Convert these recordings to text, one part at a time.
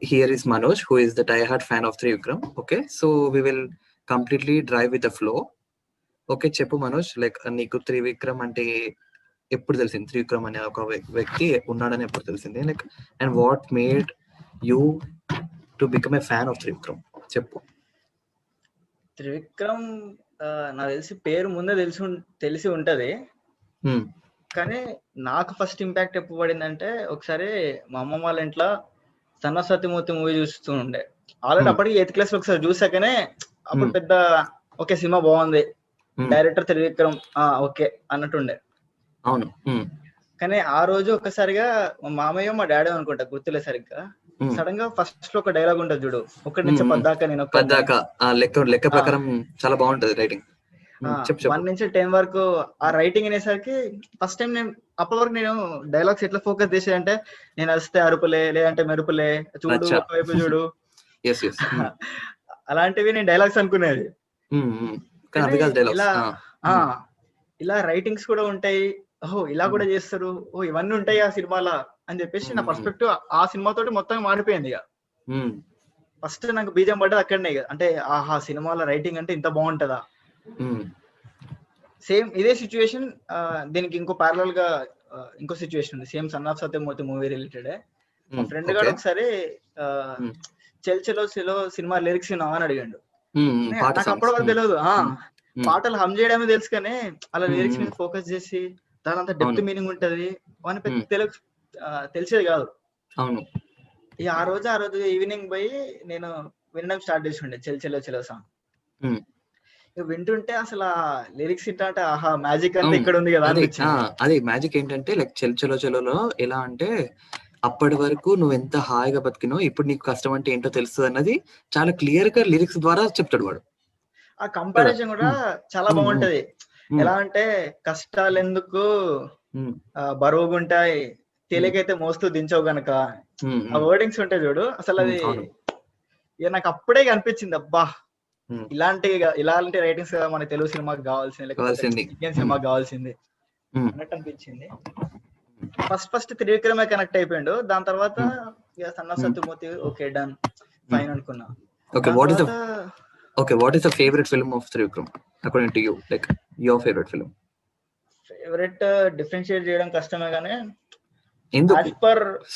here is Manoj, who is the diehard fan of Trivikram. Okay, so we will completely drive with the flow. Okay, చెప్పు Manoj, like నీకు త్రివిక్రమ్ అంటే ఎప్పుడు తెలిసింది? త్రివిక్రమ్ అనే ఒక వ్యక్తి ఉన్నాడని ఎప్పుడు తెలిసింది? Like and what made you to become a fan of Trivikram? చెప్పు. త్రివిక్రమ్ నాకు తెలిసి పేరు ముందే తెలిసి ఉంటది, కానీ నాకు ఫస్ట్ ఇంపాక్ట్ ఎప్పుడు పడిందంటే ఒకసారి మా అమ్మమ్మ వాళ్ళ ఇంట్లో సన్న సత్యమూర్తి మూవీ చూస్తూ ఉండే. ఆల్రెడీ అప్పటికి 8th క్లాస్ లో ఒకసారి చూసాకనే అప్పుడు పెద్ద ఓకే సినిమా బాగుంది, డైరెక్టర్ త్రివిక్రమ్ ఓకే అన్నట్టుండే. అవును. కానీ ఆ రోజు ఒక్కసారిగా మా మామయ్య మా డాడీ అనుకుంటా, గుర్తులే సరిగ్గా, సడన్ గా ఫస్ట్ లో ఒక డైలాగ్ ఉంటుంది చూడు, ఒకటి నుంచి 10 దాకా నేను లెక్క ప్రకారం చాలా బాగుంటది రైటింగ్. 1 నుంచి 10 వరకు ఆ రైటింగ్ అనేసరికి ఫస్ట్ టైం నేను అప్పటి వరకు నేను డైలాగ్స్ ఎట్లా ఫోకస్ చేసేదంటే, నేను వస్తే అరుపులే, లేదంటే మెరుపులే, చూడు ఒకవైపు చూడు, అలాంటివి నేను డైలాగ్స్ అనుకునేది. ఇలా రైటింగ్స్ కూడా ఉంటాయి, ఓహో ఇలా కూడా చేస్తారు, ఓ ఇవన్నీ ఉంటాయి ఆ సినిమాలో అని చెప్పేసి నా పర్స్పెక్టివ్ ఆ సినిమాతోటి మొత్తం మారిపోయింది. ఇక ఫస్ట్ నాకు బీజం పడ్డది అక్కడనే, అంటే ఆహా సినిమాలో రైటింగ్ అంటే ఇంత బాగుంటదా. సేమ్ ఇదే సిచ్యువేషన్ దీనికి ఇంకో ప్యారలల్ గా ఇంకో సిచ్యువేషన్ ఉంది, same sun of Satyamurthy movie related. మా ఫ్రెండ్ గారు ఒకసారి చెల్ చెలో చెలో సినిమా లిరిక్స్ విన్నావా అని అడిగాడు. నాకు అప్పటి వరకు తెలియదు, పాటలు హమ్ చేయడమే తెలుసు, కానీ అలా లిరిక్స్ మీద ఫోకస్ చేసి దాని అంత డెప్త్ మీనింగ్ ఉంటది అని తెలిసేది కాదు. ఆ రోజు ఈవినింగ్ పోయి నేను వినడం స్టార్ట్ చేసి ఉండే చెల్ చెలో చెలో సాంగ్. వింటుంటే అసలు లిరిక్స్ అంటే ఆహా మ్యాజిక్ అంతా ఇక్కడ ఉంది కదా అనిపించింది. అది మ్యాజిక్ ఏంటంటే లైక్ చెల్ చెలో చెలోలో ఎలా అంటే అప్పటి వరకు నువ్వు ఎంత హాయిగా బతికినో ఇప్పుడు నీకు కష్టం అంటే ఏంటో తెలుస్తుంది అన్నది చాలా క్లియర్ గా లిరిక్స్ ద్వారా చెప్తాడు వాడు. ఆ కంపారిజన్ కూడా చాలా బాగుంటది. ఎలా అంటే కష్టాలు ఎందుకు బరువుగుంటాయి, తేలికైతే మోస్తూ దించవు గనక, ఆ వర్డింగ్స్ ఉంటాయి చూడు, అసలు అది నాకు అప్పుడే అనిపించింది, అబ్బా ఇలాంటి రైటింగ్స్ కదా మన తెలుగు సినిమాకి కావాల్సింది, లేకపోతే ఇండియన్ సినిమాకి కావాల్సింది అన్నట్టు అనిపించింది. ఫస్ట్ త్రివిక్రమే కనెక్ట్ అయిపోయిండు. దాని తర్వాత son of Satyamurthy okay done fine అనుకున్నా. Okay, what is the favorite film of Trivikram according to you? Like your favorite film? Favorite differentiate చేయడం కష్టమే గానీ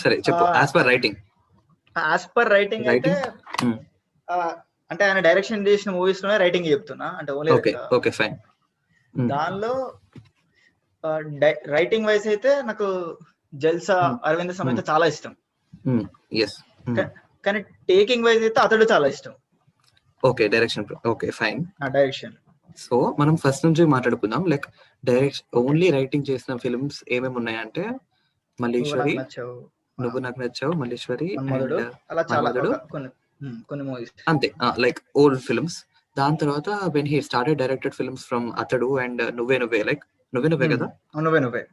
సరే చెప్పు. as per writing అయితే అంటే ఆయన డైరెక్షన్ చేసిన మూవీస్ లోనే రైటింగ్ చెప్తున్నా, అంటే ఓకే ఫైన్. దానిలో రైటింగ్ వైస్ అయితే నాకు జల్సా అరవింద్ సమేత చాలా ఇష్టం. కానీ టేకింగ్ వైజ్ అయితే అతడు చాలా ఇష్టం. Okay, direction okay fine. Direction so మనం ఫస్ట్ నుంచి మాట్లాడుకుందాం. లైక్ డైరెక్షన్ ఓన్లీ రైటింగ్ చేసిన ఫిల్మ్స్ ఏమేమి ఉన్నాయంటే మల్లీశ్వరి, నువ్వు నాకు నచ్చావు, మల్లీశ్వరి, కొన్ని మూవీస్ అంతే, లైక్ ఓల్డ్ ఫిల్మ్స్. దాని తర్వాత when he started directed films from అతడు అండ్ నువ్వే నువ్వే, లైక్ నువ్వే కదా, నువ్వే.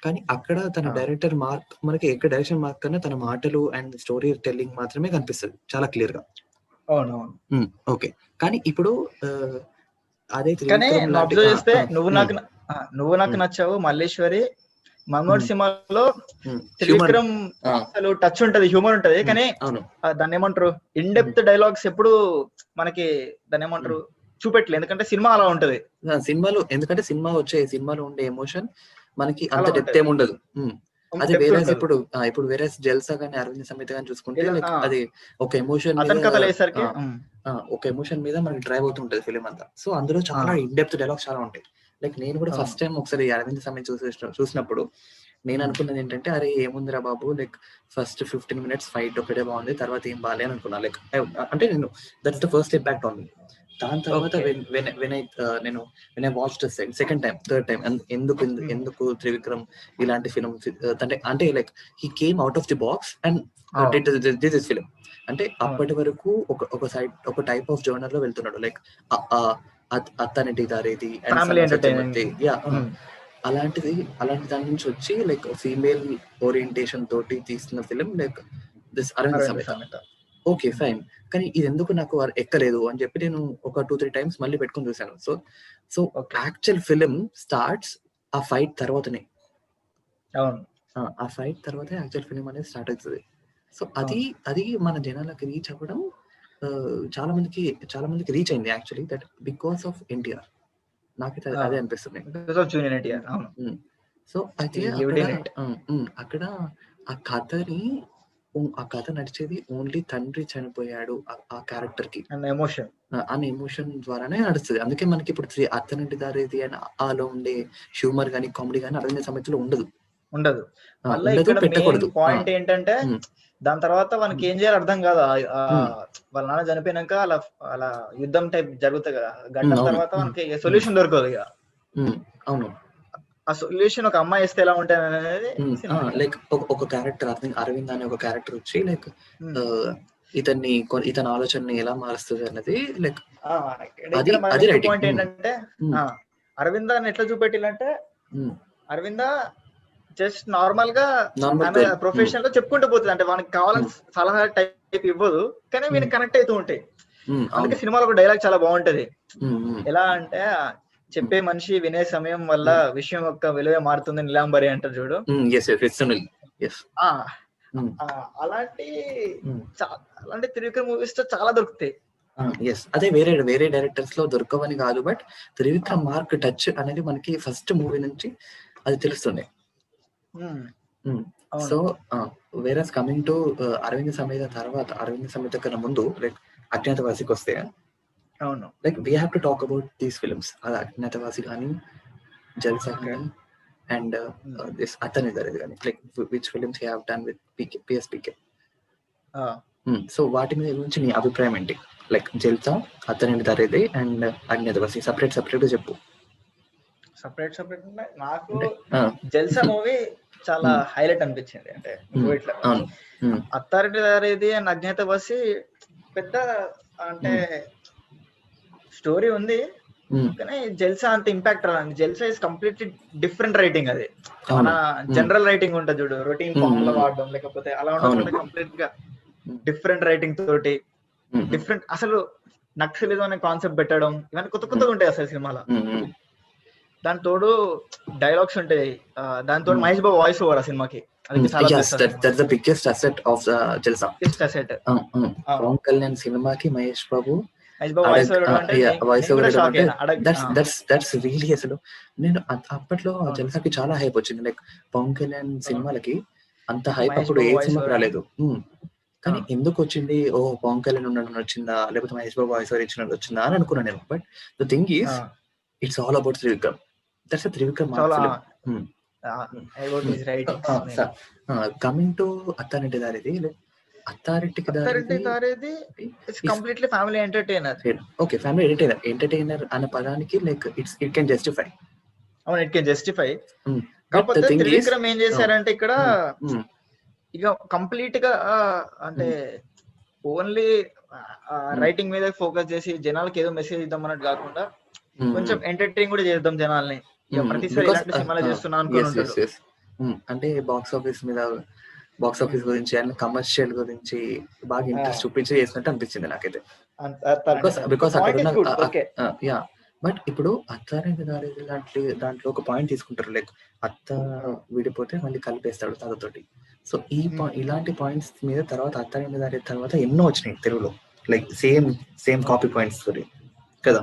కానీ అక్కడ తన డైరెక్టర్ మార్క్ మనకి ఎక్కడ డైరెక్షన్ మార్క్ కన్నా తన మాటలు అండ్ స్టోరీ టెల్లింగ్ మాత్రమే కనిపిస్తుంది చాలా క్లియర్ గా. ఓకే, కానీ ఇప్పుడు అదే అబ్జర్వ్ చేస్తే నువ్వు నాకు నచ్చావు, మల్లీశ్వరి, మన్మోహన్ సినిమాలో త్రివిక్రమ్ అసలు టచ్ ఉంటది, హ్యూమర్ ఉంటది, కానీ దాన్ని ఏమంటారు ఇన్ డెప్త్ డైలాగ్స్ ఎప్పుడు మనకి దాన్ని ఏమంటారు చూపెట్టలేదు, ఎందుకంటే సినిమా అలా ఉంటది. ఎందుకంటే సినిమాలో ఉండే ఎమోషన్ మనకి అంత డెప్త్ ఏమి ఉండదు. అదే వేరే ఇప్పుడు వేరే జల్సా కానీ అరవింద్ సమేత కానీ చూసుకుంటే అది ఒక ఎమోషన్ మీద మనకి డ్రైవ్ అవుతుంటది ఫిలిం అంతా. సో అందులో చాలా ఇన్ డెప్త్ డైలాగ్స్ చాలా ఉంటాయి. లైక్ నేను కూడా ఫస్ట్ టైం ఒకసారి అరవింద్ సమేత చూసినప్పుడు నేను అనుకున్నది ఏంటంటే, అరే ఏముందిరా బాబు, లైక్ ఫస్ట్ 15 minutes ఫైట్ ఒకటే బాగుంది, తర్వాత ఏం బాగాలే అని అనుకున్నా. లైక్ అంటే నేను that's the first impact on me. దాని తర్వాత when I watched second time third time ఎందుకు త్రివిక్రమ్ ఇలాంటి ఫిల్మ్ అంటే like he came out of the box and did this film. అంటే అప్పటి వరకు ఒక టైప్ ఆఫ్ జర్నర్ లో వెళ్తున్నాడు, లైక్ అతనిటి దారేది అలాంటి దాని నుంచి వచ్చి లైక్ ఫీమేల్ ఓరియంటేషన్ తోటి తీస్తున్న film like this Arvind Sametha. Okay fine, కానీ ఇది ఎందుకు నాకు ఎక్కలేదు అని చెప్పి నేను ఒక 2-3 times మళ్ళీ పెట్టుకుని చూసాను. సో యాక్చువల్ ఫిలిం స్టార్ట్స్ ఆ ఫైట్ తర్వాతనే, ఆ ఫైట్ తర్వాత యాక్చువల్ ఫిలిం అనేది స్టార్ట్ అవుతుంది. సో అది మన జనాలకు రీచ్ అవ్వడం చాలా మందికి రీచ్ అయింది actually, that because of NTR. నాకైతే అదే అనిపిస్తుంది. సో అయితే అక్కడ ఆ కథ నడిచేది ఓన్లీ తండ్రి చనిపోయాడు ఆ క్యారెక్టర్ కి అన్న ఎమోషన్ ద్వారానే నడుస్తుంది. అందుకే మనకి ఇప్పుడు అత్తనింటి దారేది అని ఆలో ఉండే హ్యూమర్ గానీ కామెడీ గానీ అరవింద సమేతలో ఉండదు. పెట్టకూడదు. పాయింట్ ఏంటంటే దాని తర్వాత మనకి ఏం చేయాలి అర్థం కాదు. వాళ్ళ నాన్న చనిపోయినాక అలా యుద్ధం టైప్ జరుగుతుంది కదా, గంట తర్వాత మనకి సొల్యూషన్ దొరకదు ఇక. అవును, ఆ సొల్యూషన్ ఒక అమ్మాయి ఇస్తే ఎలా ఉంటుంది అనేది లైక్ ఒక క్యారెక్టర్ అరవింద్ అనే ఒక క్యారెక్టర్ వచ్చి లైక్ ఇతని ఆలోచనని ఎలా మారుస్తుంది అన్నది లైక్ పాయింట్ ఏంటంటే అరవింద ఎట్లా చూపెట్టిలంటే అరవింద జస్ట్ నార్మల్ గా ప్రొఫెషనల్ గా చెప్పుకుంటూ పోతుంది. అంటే వానికి కావాలని సలహా టైప్ ఇవ్వదు, కానీ వీనికి కనెక్ట్ అవుతూ ఉంటాయి. అందుకే సినిమాలో ఒక డైలాగ్ చాలా బాగుంటది. ఎలా అంటే చెప్పే మనిషి వినే సమయం వల్ల విషయం యొక్క విలువ మారుతుంది నీలాంబరి అంటారు చూడు. అలాంటి త్రివిక్రమ్ మూవీస్ తో చాలా దొరుకుతాయి. అదే వేరే డైరెక్టర్స్ లో దొరకవని కాదు, బట్ త్రివిక్రమ్ మార్క్ టచ్ అనేది మనకి ఫస్ట్ మూవీ నుంచి అది తెలుస్తుంది. సో వేరే కమింగ్ టు అరవింద్ సమేత కన్నా ముందు లైక్ అజ్ఞాతవాసికి వస్తే, అవును, like we have to talk about these films. అది అజ్ఞాతవాసి కానీ, జల్సా కానీ, అండ్ దిస్ అతని దరేది కానీ, like which films you have done with PSPK. So వాటి మీద గురించి నీ అభిప్రాయం ఏంటి? లైక్ జల్సా, అతని దరేది అండ్ అజ్ఞాతవాసి సపరేట్ గా చెప్పు. సపరేట్ నాకు జల్సా మూవీ చాలా హైలైట్ అనిపించింది. అంటే ఇట్లా అత్తారింటి దారేది అండ్ అజ్ఞాతవాసి పెద్ద అంటే స్టోరీ ఉంది, కానీ జల్సా అంత ఇంపాక్ట్ రాదండి. జల్సా ఇస్ కంప్లీట్లీ డిఫరెంట్ రైటింగ్. అది మన జనరల్ రైటింగ్ ఉంటుంది చూడు, రొటీన్ ఫామ్ లో వాడడం లేకపోతే అలా ఉండకుండా కంప్లీట్ గా డిఫరెంట్ రైటింగ్ తోటి డిఫరెంట్, అసలు నక్సలిజం అనే కాన్సెప్ట్ పెట్టడం ఇవన్నీ కొత్తగా ఉంటాయి అసలు సినిమాలో. దాని తోడు డైలాగ్స్ ఉంటాయి, దాని తోడు మహేష్ బాబు వాయిస్ ఓవర్ ఆ సినిమాకి. పవన్ కళ్యాణ్ సినిమాకి మహేష్ బాబు అసలు నేను అప్పట్లో జల్సాకి చాలా హైప్ వచ్చింది. లైక్ పవన్ కళ్యాణ్ సినిమాలకి అంత హైప్ అప్పుడు ఏ సినిమాకి రాలేదు, కానీ ఎందుకు వచ్చింది? ఓ పవన్ కళ్యాణ్ ఉండడం వచ్చిందా, లేకపోతే మహేష్ బాబు వాయిస్ ఓవర్ ఇచ్చినట్టు వచ్చిందా అని అనుకున్నాను నేను. But the thing is it's all about Trivikram. That's a Trivikram film. Coming to Atharinti Daredi, like Atharinti Daredi is completely family entertainer. Okay, family entertainer అన్న పదానికి like it can justify. అవును, it can justify. కాకపోతే త్రివిక్రమ్ ఏం చేశారంటే ఇక్కడ ఇక complete గా అంటే ఓన్లీ రైటింగ్ మీద ఫోకస్ చేసి జనాలకి ఏదో మెసేజ్ ఇద్దాం అన్నట్టు కాకుండా కొంచెం ఎంటర్టైన్ కూడా చేద్దాం జనాల్ని. ప్రతిసారి ఇలాంటి సినిమాలు చేస్తున్నా అనుకుంటారు. అంటే బాక్స్ ఆఫీస్ గురించి అండ్ కమర్షియల్ గురించి బాగా ఇంట్రెస్ట్ చూపించి చేసినట్టు అనిపించింది నాకైతే. బికాస్ అక్కడ బట్ ఇప్పుడు అత్తారింటి దారేది దాంట్లో ఒక పాయింట్ తీసుకుంటారు, లైక్ అత్త విడిపోతే మళ్ళీ కలిపేస్తాడు తాతతోటి. సో ఇలాంటి పాయింట్స్ మీద తర్వాత అత్తారింటి దారేది తర్వాత ఎన్నో వచ్చినాయి తెలుగులో, లైక్ సేమ్ కాపీ పాయింట్స్ తోటి కదా.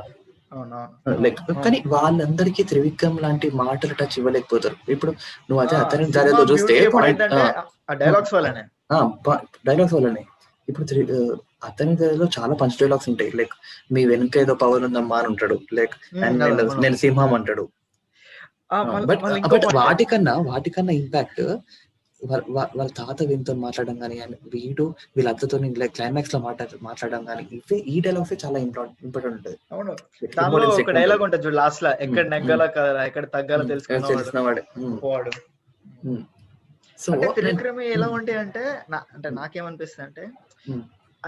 లైక్ కానీ వాళ్ళందరికీ త్రివిక్రమ్ లాంటి మాటలు టచ్ ఇవ్వలేకపోతారు. ఇప్పుడు నువ్వు అదే అతని దారిలో చూస్తే డైలాగ్స్ వల్లనే. ఇప్పుడు అతని దారిలో చాలా పంచ్ డైలాగ్స్ ఉంటాయి, లైక్ మీ వెనుక ఏదో పవర్ ఉందమ్మా అని ఉంటాడు, లైక్ నేను సింహం అంటాడు. బట్ వాటికన్నా ఇంపాక్ట్ వాళ్ళ తాత వీళ్ళతో మాట్లాడడం కానీ, వీళ్ళ అత్తతో క్లైమాక్స్ లో మాట్లాడడం కానీ, ఈ డైలాగ్స్ చాలా ఇంపార్టెంట్ ఉంటుంది. అవును, దానిలో ఒక డైలాగ్ ఉంటుంది చూడు లాస్ట్ లో, ఎక్కడ నెగ్గాల కదా ఎక్కడ తగ్గాల తెలుసుకున్నవాడు. సో త్రివిక్రమ్ ఎలా ఉంటాయి అంటే నాకేమనిపిస్తుంది అంటే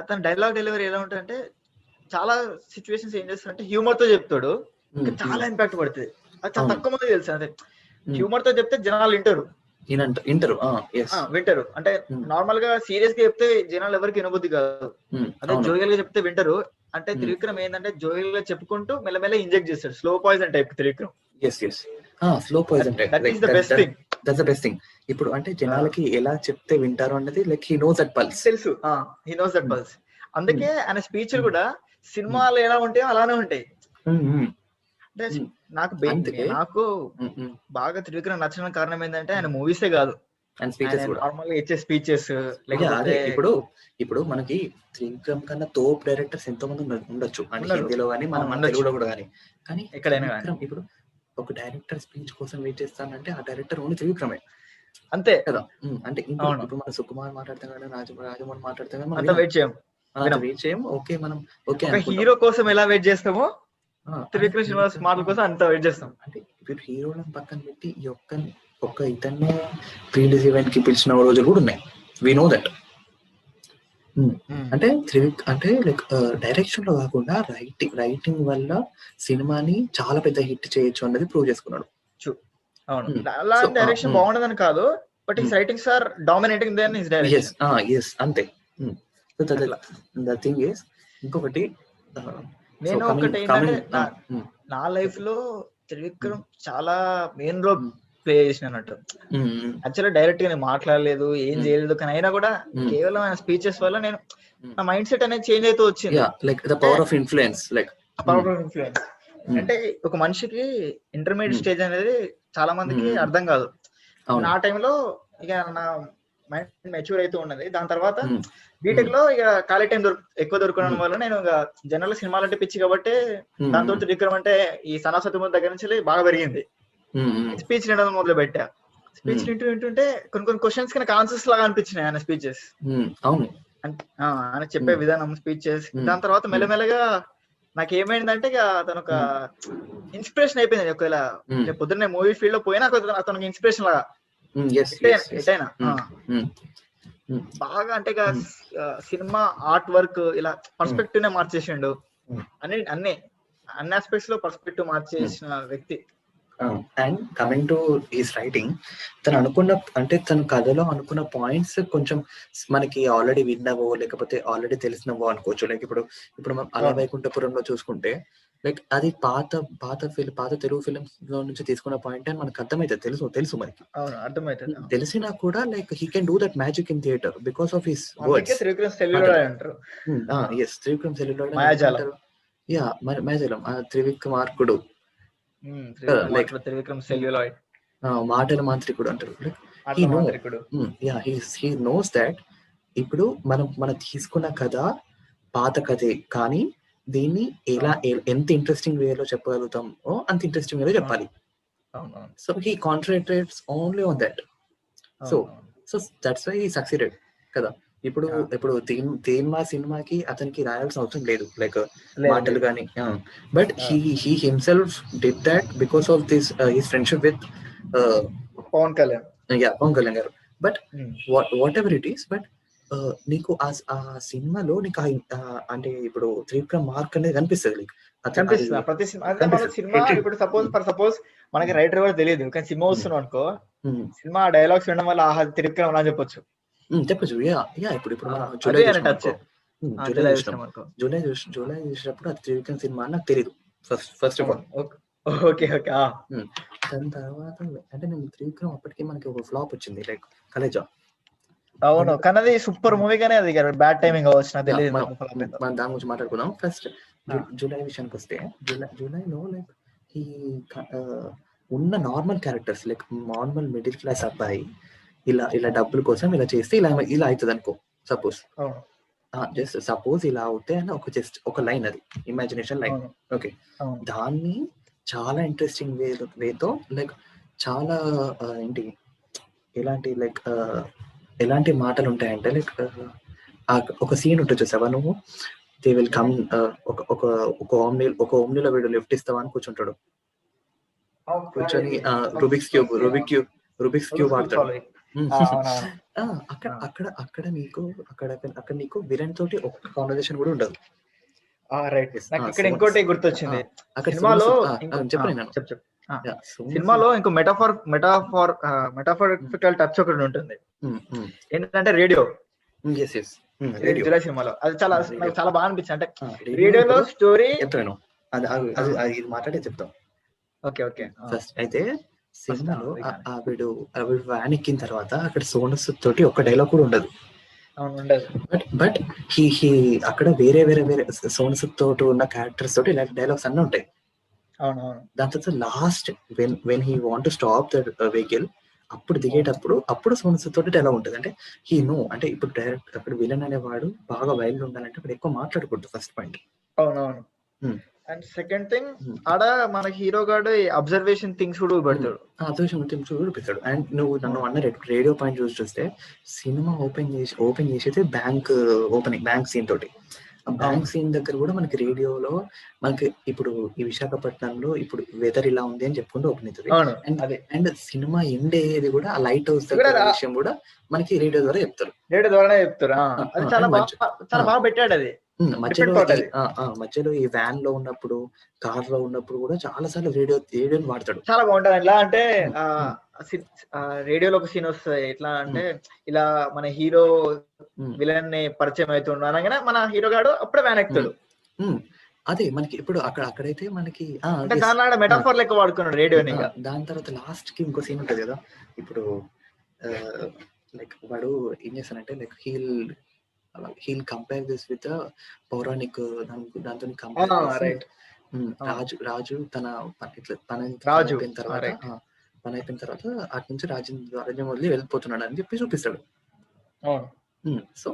అతని డైలాగ్ డెలివరీ ఎలా ఉంటుంది అంటే చాలా సిచ్యువేషన్స్ ఏం చేస్తాడంటే హ్యూమర్ తో చెప్తాడు, చాలా ఇంపాక్ట్ పడుతుంది. అది చాలా తక్కువ మంది తెలుసు. అంటే హ్యూమర్ తో చెప్తే జనాలు వింటారు. అంటే నార్మల్ గా సీరియస్ గా చెప్తే జనాలు ఎవరికి వినబుద్ధి కాదు. అదే జోయల్ గా చెప్తే వింటారు. అంటే త్రివిక్రమ్ ఏంటంటే జోయల్ గా చెప్పుకుంటూ మెల్లమెల్ల ఇంజెక్ట్ చేస్తాడు, slow poison type Trivikram. Slow poison type. That is the best thing. That's the best thing. ఇప్పుడు అంటే జనాలకి ఎలా చెప్తే వింటారు అన్నది like he knows that pulse. తెలుసు, హీ నోస్ దట్ పల్స్. అందుకే ఆయన స్పీచ్ కూడా సినిమాలు ఎలా ఉంటాయో అలానే ఉంటాయి. అంటే నాకు బాగా త్రివిక్రమ్ నచ్చడానికి కారణం ఏంటంటే ఆయన మూవీసే కాదు, అండ్ స్పీచెస్ కూడా నార్మల్ గా ఇచ్చే స్పీచెస్. అదే ఇప్పుడు మనకి త్రివిక్రమ్ కన్నా తోప్ డైరెక్టర్స్ ఎంతో మంది ఉండొచ్చు అంటే హిందీలో కానీ మన తెలుగులో కూడా కానీ ఎక్కడైనా ఇప్పుడు ఒక డైరెక్టర్ స్పీచ్ కోసం వెయిట్ చేస్తానంటే ఆ డైరెక్టర్ ఓన్లీ త్రివిక్రమే అంతే కదా. అంటే ఇప్పుడు మన సుకుమార్ మాట్లాడతాం కానీ రాజమౌళి మాట్లాడతాం కానీ మనం వెయిట్ చేయం. ఓకే మనం ఓకే హీరో కోసం ఎలా వెయిట్ చేస్తామో త్రివిక్రమ్ శ్రీనివాస్ మాటల కోసం అంత వెయిట్ చేస్తాం. అంటే ఇప్పుడు హీరోలను పక్కన పెట్టి ఈ ఒక్క ఇతన్ని ప్రీలీజ్ ఈవెంట్ కి పిలిచిన రోజులు కూడా ఉన్నాయి. We know that. అంటే అంటే లైక్ డైరెక్షన్ లో కాకుండా రైటింగ్ వల్ల సినిమాని చాలా పెద్ద హిట్ చేయొచ్చు అన్నది ప్రూవ్ చేసుకున్నాడు. అలాంటి డైరెక్షన్ బాగుండదని కాదు, but his writings are dominating then his direction. yes అంతే. ద థింగ్ ఇస్ ఇంకొకటి నేను ఒకటి ఏంటంటే నా లైఫ్ లో త్రివిక్రమ్ చాలా మెయిన్ రోల్ ప్లే చేసినట్టు. యాక్చువల్లీ డైరెక్ట్ గా నేను మాట్లాడలేదు, ఏం చేయలేదు, కానీ అయినా కూడా కేవలం ఆయన స్పీచెస్ వల్ల నేను నా మైండ్ సెట్ అనేది చేంజ్ అవుతూ వచ్చింది. Like the power of influence. అంటే ఒక మనిషికి ఇంటర్మీడియట్ స్టేజ్ అనేది చాలా మందికి అర్థం కాదు. నా టైంలో ఇక నా మైండ్ మెచ్యూర్ అవుతూ ఉన్నది. దాని తర్వాత బీటెక్ లో ఇక ఖాళీ టైం ఎక్కువ దొరకడం వల్ల నేను ఇక జనరల్ సినిమాలు అంటే పిచ్చి కాబట్టి దాంతో త్రివిక్రమ్ అంటే ఈ సనా సత్యమూర్తి దగ్గర నుంచి బాగా పెరిగింది. స్పీచ్ వినడం మొదలు పెట్టా. స్పీచ్ వింటుంటే కొన్ని క్వశ్చన్స్ కి నాకు ఆన్సర్స్ లాగా అనిపించినాయి ఆయన స్పీచెస్. ఆయన చెప్పే విధానం, స్పీచెస్. దాని తర్వాత మెల్లమెల్లగా నాకు ఏమైందంటే ఇక అతను ఒక ఇన్స్పిరేషన్ అయిపోయింది. ఒకవేళ పొద్దున్నే మూవీ ఫీల్డ్ లో పోయినా అతనికి ఇన్స్పిరేషన్ లాగా ఎటైనా బాగా. అంటే ఇక సినిమా ఆర్ట్ వర్క్ ఇలా పర్స్పెక్టివ్ నే మార్చేసిండు. అన్ని ఆస్పెక్ట్స్ లో పర్స్పెక్టివ్ మార్చేసిన వ్యక్తి. And coming to his writing, తను అనుకున్న అంటే తన కథలో అనుకున్న పాయింట్స్ కొంచెం మనకి ఆల్రెడీ విన్నవో లేకపోతే ఆల్రెడీ తెలిసినవో అనుకోవచ్చు. లైక్ ఇప్పుడు మనం అలా వైకుంఠపురంలో చూసుకుంటే లైక్ అది పాత తెలుగు ఫిల్మ్స్ లో నుంచి తీసుకున్న పాయింట్ అని మనకు అర్థమైతుంది, తెలుసు మనకి అర్థమైతుంది. తెలిసినా కూడా like he can do that magic in theatre because of his words. Trivikram celluloid అంటారు. త్రివిక్రమ్ సెల్యులాయిడ్ మాయాజాలం. మాయాజాలం త్రివిక్రమార్కుడు, త్రివిక్రమ్ సెల్యులాయిడ్, మాటల మాంత్రికుడు అంటారు. హీ నోస్ దట్ ఇప్పుడు మనం తీసుకున్న కథ పాత కథే, కానీ దీన్ని ఎంత ఇంట్రెస్టింగ్ వేలో చెప్పగలుగుతామో అంత ఇంట్రెస్టింగ్ వేలో చెప్పాలి. So he concentrates only on that. So that's why he succeeded కదా. ఇప్పుడు తీన్మా సినిమాకి అతనికి రాయాల్సిన అవసరం లేదు లైక్ మాటలు కానీ, but he himself did that because of this his friendship with Pawan Kalyan garu. But whatever it is, but నీకు ఆ సినిమాలో నీకు అంటే ఇప్పుడు త్రివిక్రమ్ మార్క్ అనేది కనిపిస్తుంది. ప్రతి సినిమా ఇప్పుడు సపోజ్ మనకి రైటర్ కూడా తెలియదు, కానీ సినిమా వస్తున్నాం అనుకో, సినిమా డైలాగ్స్ వినడం వల్ల ఆహా త్రివిక్రమ్ అని చెప్పొచ్చు. ఇప్పుడు జూలై చూసినప్పుడు అది త్రివిక్రమ్ సినిమా అని నాకు తెలియదు ఫస్ట్ ఆఫ్ ఆల్. దాని తర్వాత అంటే నేను త్రివిక్రమ్ అప్పటికి మనకి ఒక ఫ్లాప్ వచ్చింది లైక్ కలేజా. అవును, కానీ అది సూపర్ మూవీ, కానీ అది బ్యాడ్ టైమింగ్ అవ్వచ్చు, నాకు తెలియదు. మనం దాని గురించి మాట్లాడుకుందాం. ఫస్ట్ జూలై విషయానికి వస్తే, జూలైలో లైక్ ఈ ఉన్న normal characters like normal middle class అబ్బాయి ఇలా డబ్బుల కోసం ఇలా చేస్తే ఇలా అవుతుంది అనుకో. సపోజ్ ఇలా అవుతే అని ఒక లైన్, అది ఇమాజినేషన్ లైన్. ఓకే, దాన్ని చాలా ఇంట్రెస్టింగ్ వేతో లైక్ చాలా ఏంటి ఎలాంటి మాటలు ఉంటాయంటే లైక్ ఒక సీన్ ఉంటుంది చూసావా నువ్వు, దే విల్ కమ్ ఒక ఓమ్నీలో వీడు లిఫ్ట్ ఇస్తావా అని కూర్చుంటాడు, కూర్చొని రూబిక్స్ క్యూబ్ ఆడతాడు. అక్కడ నీకు విలన్ తోటి ఒక్క కాన్వర్సేషన్ కూడా ఉండదు. ఇంకోటి గుర్తొచ్చింది, సినిమాలో ఇంకో మెటాఫోరికల్ టచ్ ఒకటి ఉంటుంది, ఏంటంటే రేడియో. జూలై సినిమాలో అది చాలా బాగా అనిపించింది. అంటే రేడియోలో స్టోరీ చెప్తాను, అది మాట్లాడే చెప్తాం. ఓకే ఫస్ట్ అయితే సినిమాలో ఆవిడ వ్యాన్ ఎక్కిన తర్వాత అక్కడ సోను సూద్ తోటి ఒక్క డైలాగ్ కూడా ఉండదు. ఉండదు. బట్ హీ అక్కడ వేరే వేరే వేరే సోను సూద్ తోటి ఉన్న క్యారెక్టర్స్ తోటి ఇలాంటి డైలాగ్స్ అన్నీ ఉంటాయి. దాని తర్వాత last when he want to stop the vehicle అప్పుడు దిగేటప్పుడు అప్పుడు సోను సూద్ తోటి డైలాగ్ ఉంటుంది. అంటే హీ నో అంటే ఇప్పుడు డైరెక్ట్ అక్కడ విలన్ అనేవాడు బాగా వైల్డ్ ఉండాలంటే అక్కడ ఎక్కువ మాట్లాడకూడదు. First point. అవునవును. అండ్ సెకండ్ థింగ్ ఆడ మన హీరో గాడు అబ్జర్వేషన్ థింగ్స్ కూడా పెడతాడు. అబ్జర్వేషన్ థింగ్స్ కూడా పెడతాడు. అండ్ నువ్వు నన్ను అన్న రేడియో పాయింట్ చూస్తే సినిమా ఓపెన్ చేసేది బ్యాంక్ ఓపెనింగ్ బ్యాంక్ సీన్ తోటి. ఆ బ్యాంక్ సీన్ దగ్గర కూడా మనకి రేడియోలో మనకి ఇప్పుడు ఈ విశాఖపట్నంలో ఇప్పుడు వెదర్ ఇలా ఉంది అని చెప్పుకుంటూ ఓపెన్ అవుతుంది. అండ్ సినిమా ఎండ్ అయ్యేది కూడా ఆ లైట్ హౌస్ దగ్గర విషయం కూడా మనకి రేడియో ద్వారా చెప్తారు. అది చాలా బాగా పెట్టాడు. అది మధ్యలో ఈ వ్యాన్ లో ఉన్నప్పుడు కార్ లో ఉన్నప్పుడు కూడా చాలా సార్లు రేడియోని వాడతాడు. చాలా బాగుంటది. ఎలా అంటే రేడియోలో ఒక సీన్ వస్తుంది. ఎట్లా అంటే ఇలా మన హీరో విలన్ ని పరిచయం అవుతుండ అనగానే మన హీరో గాడు అప్పుడే వ్యాన్ ఎక్కుతాడు. అదే మనకి ఇప్పుడు అక్కడైతే మనకి దాని మెటాఫర్ లెక్క వాడుకున్నాడు రేడియోని. దాని తర్వాత లాస్ట్ కి ఇంకో సీన్ ఉంటది కదా. ఇప్పుడు లైక్ వాడు ఏం చేస్తానంటే like he'll compare this with పౌరాణిక్ దాంతో కంపేర్ చేసి రాజు తన పని అయిపోయిన తర్వాత అటు నుంచి రాజ్యం వదిలి వెళ్ళిపోతున్నాడు అని చెప్పి చూపిస్తాడు. సో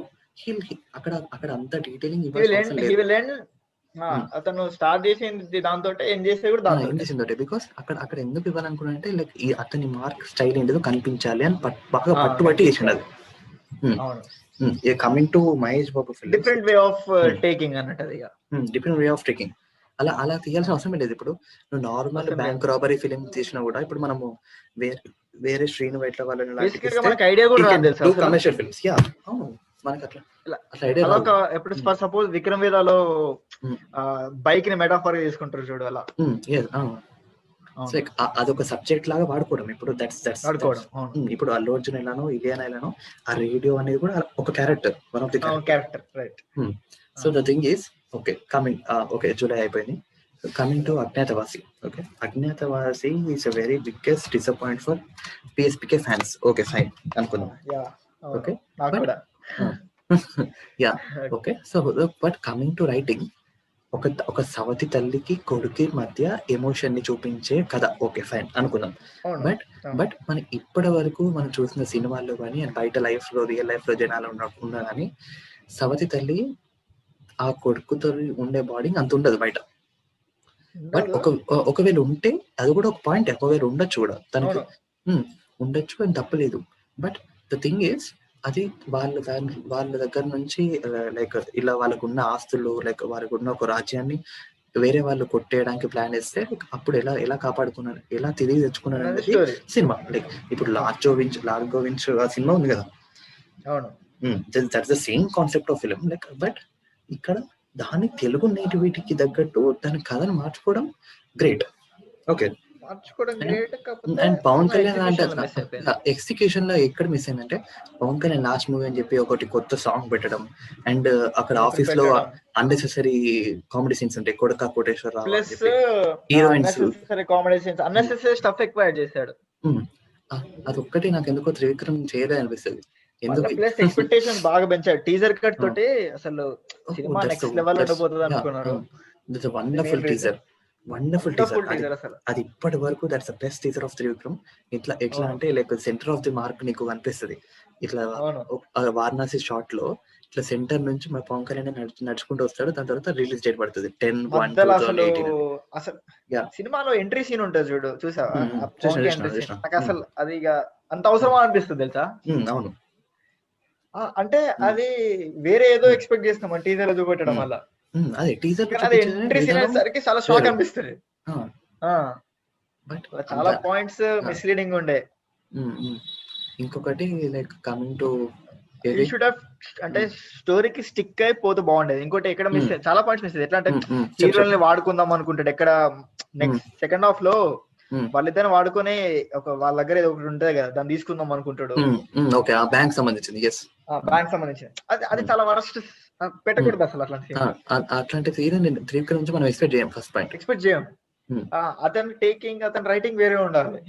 అక్కడ అంత డీటెయిలింగ్ అతను స్టార్ట్ చేసింది దాంతో ఏం చేసింది బికాస్ అక్కడ ఎందుకు ఇవ్వాలనుకున్నాడంటే లైక్ అతని మార్క్ స్టైల్ ఏంటిదో కనిపించాలి అని బాగా పట్టుబట్టి చేసిండు అది. Coming to Mahesh Babu film different way of taking అన్నట్టు. డిఫరెంట్ వే ఆఫ్ టేకింగ్ అలా తీయాల్సిన అవసరం లేదు. ఇప్పుడు నువ్వు నార్మల్ బ్యాంక్ రాబరీ ఫిలిం తీసినా కూడా ఇప్పుడు మనము వేరే శ్రీను వైట్ల వాళ్ళని కమర్షియల్ ఫిల్మ్స్ మనకి అట్లా ఐడియా ఎప్పుడు సపోజ్ విక్రమ్ వేదాలో బైక్ ని మెటాఫర్ తీసుకుంటారు చూడు అలా. అదొక సబ్జెక్ట్ లాగా వాడుకోవడం. ఇప్పుడు ఇప్పుడు అల్లు అర్జున్ ఎలానో ఇలియానా ఎలానో ఆ రేడియో అనేది కూడా ఒక character, one of the character right. So the thing is okay July అయిపోయింది. Coming to Agnyaathavaasi. Okay, Agnyaathavaasi is a very biggest disappoint for PSPK fans. Okay fine అనుకుందాం. Okay yeah okay. So but coming to writing, ఒక సవతి తల్లికి కొడుకి మధ్య emotion ని చూపించే కథ. Okay fine అనుకుందాం. బట్ మన ఇప్పటి వరకు మనం చూసిన సినిమాల్లో కానీ బయట లైఫ్ లో రియల్ లైఫ్ లో జనాలు ఉన్నా కానీ సవతి తల్లి ఆ కొడుకుతో ఉండే బాండింగ్ అంత ఉండదు బయట. బట్ ఒకవేళ ఉంటే అది కూడా ఒక పాయింట్. ఒకవేళ ఉండొచ్చు కూడా తనకి ఉండొచ్చు అని తప్పలేదు. బట్ ద థింగ్ ఈస్ అది వాళ్ళ దగ్గర నుంచి లైక్ ఇలా వాళ్ళకున్న ఆస్తులు లైక్ వాళ్ళకున్న ఒక రాజ్యాన్ని వేరే వాళ్ళు కొట్టేయడానికి ప్లాన్ వేస్తే అప్పుడు ఎలా కాపాడుకున్నారు, ఎలా తిరిగి తెచ్చుకున్నారు అనేది సినిమా. లైక్ ఇప్పుడు లార్గోవించ్ ఆ సినిమా ఉంది కదా, that's the same concept of film. Like but ఇక్కడ దాని తెలుగు నేటివిటీకి తగ్గట్టు దాని కథను మార్చుకోవడం great. Okay, and Pawan Kalyan అంటే ఎగ్జిక్యూషన్ లో ఎక్కడ మిస్ అయిందంటే పవన్ కళ్యాణ్ లాస్ట్ మూవీ అని చెప్పి ఒకటి కొత్త సాంగ్ పెట్టడం, అండ్ అక్కడ ఆఫీస్ లో అన్నెసెసరీ కామెడీ సీన్స్ ఉంటాయి. కొడక కోటేశ్వరరావు హీరోయిన్స్ అదొక్కటి నాకు ఎందుకో త్రివిక్రమ్ చేయలే అనిపిస్తుంది. ప్లస్ ఎక్స్పెక్టేషన్ బాగా పెంచాడు. టీజర్ కట్ తోటి అసలు సినిమా నెక్స్ట్ లెవెల్ ఉండబోతుంది అనుకున్నారు. వండర్ఫుల్ టీజర్ అది ఇప్పటి వరకు that's the best teaser of Trivikram. ఎట్లా అంటే like centre of the mark నీకు కనిపిస్తుంది. ఇట్లా వారణాసి షాట్ లో ఇట్లా సెంటర్ నుంచి మన పవన్ కళ్యాణ్ నడుచుకుంటూ వస్తాడు. దాని తర్వాత రిలీజ్ డేట్ పడుతుంది 10/1/2018. అసలు సినిమాలో ఎంట్రీ సీన్ ఉంటుంది చూడు, చూసావా? అసలు అది అంత అవసరమా అనిపిస్తుంది తెలుసా. అవును, అంటే అది వేరే ఏదో ఎక్స్పెక్ట్ చేస్తున్నాం టీజర్ చూపెట్టడం వల్ల. అదే టీజర్ ఎంట్రీ సీన్ అయ్యేసరికి చాలా షాక్ అనిపిస్తుంది. చాలా పాయింట్స్ మిస్లీడింగ్ ఉండే. ఇంకొకటి లైక్ కమింగ్ టు అంటే స్టోరీకి స్టిక్ అయిపోతే బాగుండేది. ఇంకోటి ఎక్కడ మిస్ చాలా పాయింట్స్ మిస్ ఎట్లా అంటే హీరోల్ని వాడుకుందాం అనుకుంటాడు. ఎక్కడ నెక్స్ట్ సెకండ్ హాఫ్ లో వాళ్ళిద్దరిని వాడుకొని వాళ్ళ దగ్గర ఏదో ఒకటి ఉంటది కదా, దాన్ని తీసుకుందాం అనుకుంటాడు. బ్యాంక్ సంబంధించింది అది చాలా వరస్ట్. పెట్టకూడదు అసలు అట్లాంటి సీన్. నేను త్రివిక్రమ్ నుంచి మనం ఎక్స్పెక్ట్ చేయం. ఫస్ట్ పాయింట్ ఎక్స్పెక్ట్ చేయం. అతని టేకింగ్, అతని రైటింగ్ వేరే ఉండాలి.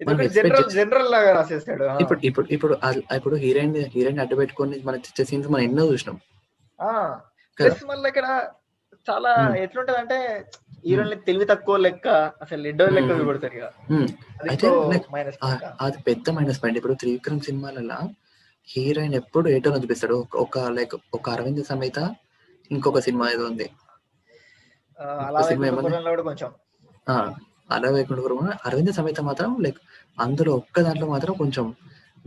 మనం ఇది జనరల్ లాగా రాసేస్తాడు. ఇప్పుడు ఇప్పుడు ఇప్పుడు ఇప్పుడు హీరోయిన్ అడ్డు పెట్టుకొని మనం తెచ్చే సీన్స్ మనం ఎన్నో చూసినాం. ప్లస్ మళ్ళీ ఇక్కడ చాలా ఎట్లుంటది అంటే హీరోయిన్ తెలివి తక్కువ లెక్క, అసలు ఎడ్డో లెక్క చూపెడతారు ఇక. అయితే అది పెద్ద మైనస్ పాయింట్. ఇప్పుడు త్రివిక్రమ్ సినిమాలలో హీరోయిన్ ఎప్పుడు ఏటో చూపిస్తాడు. ఒక అరవింద్ సమేత, ఇంకొక సినిమా ఏదో ఉంది, కొంచెం అలా వైకుంఠపురం, అరవింద్ సమేత మాత్రం లైక్ అందులో ఒక్క దాంట్లో మాత్రం కొంచెం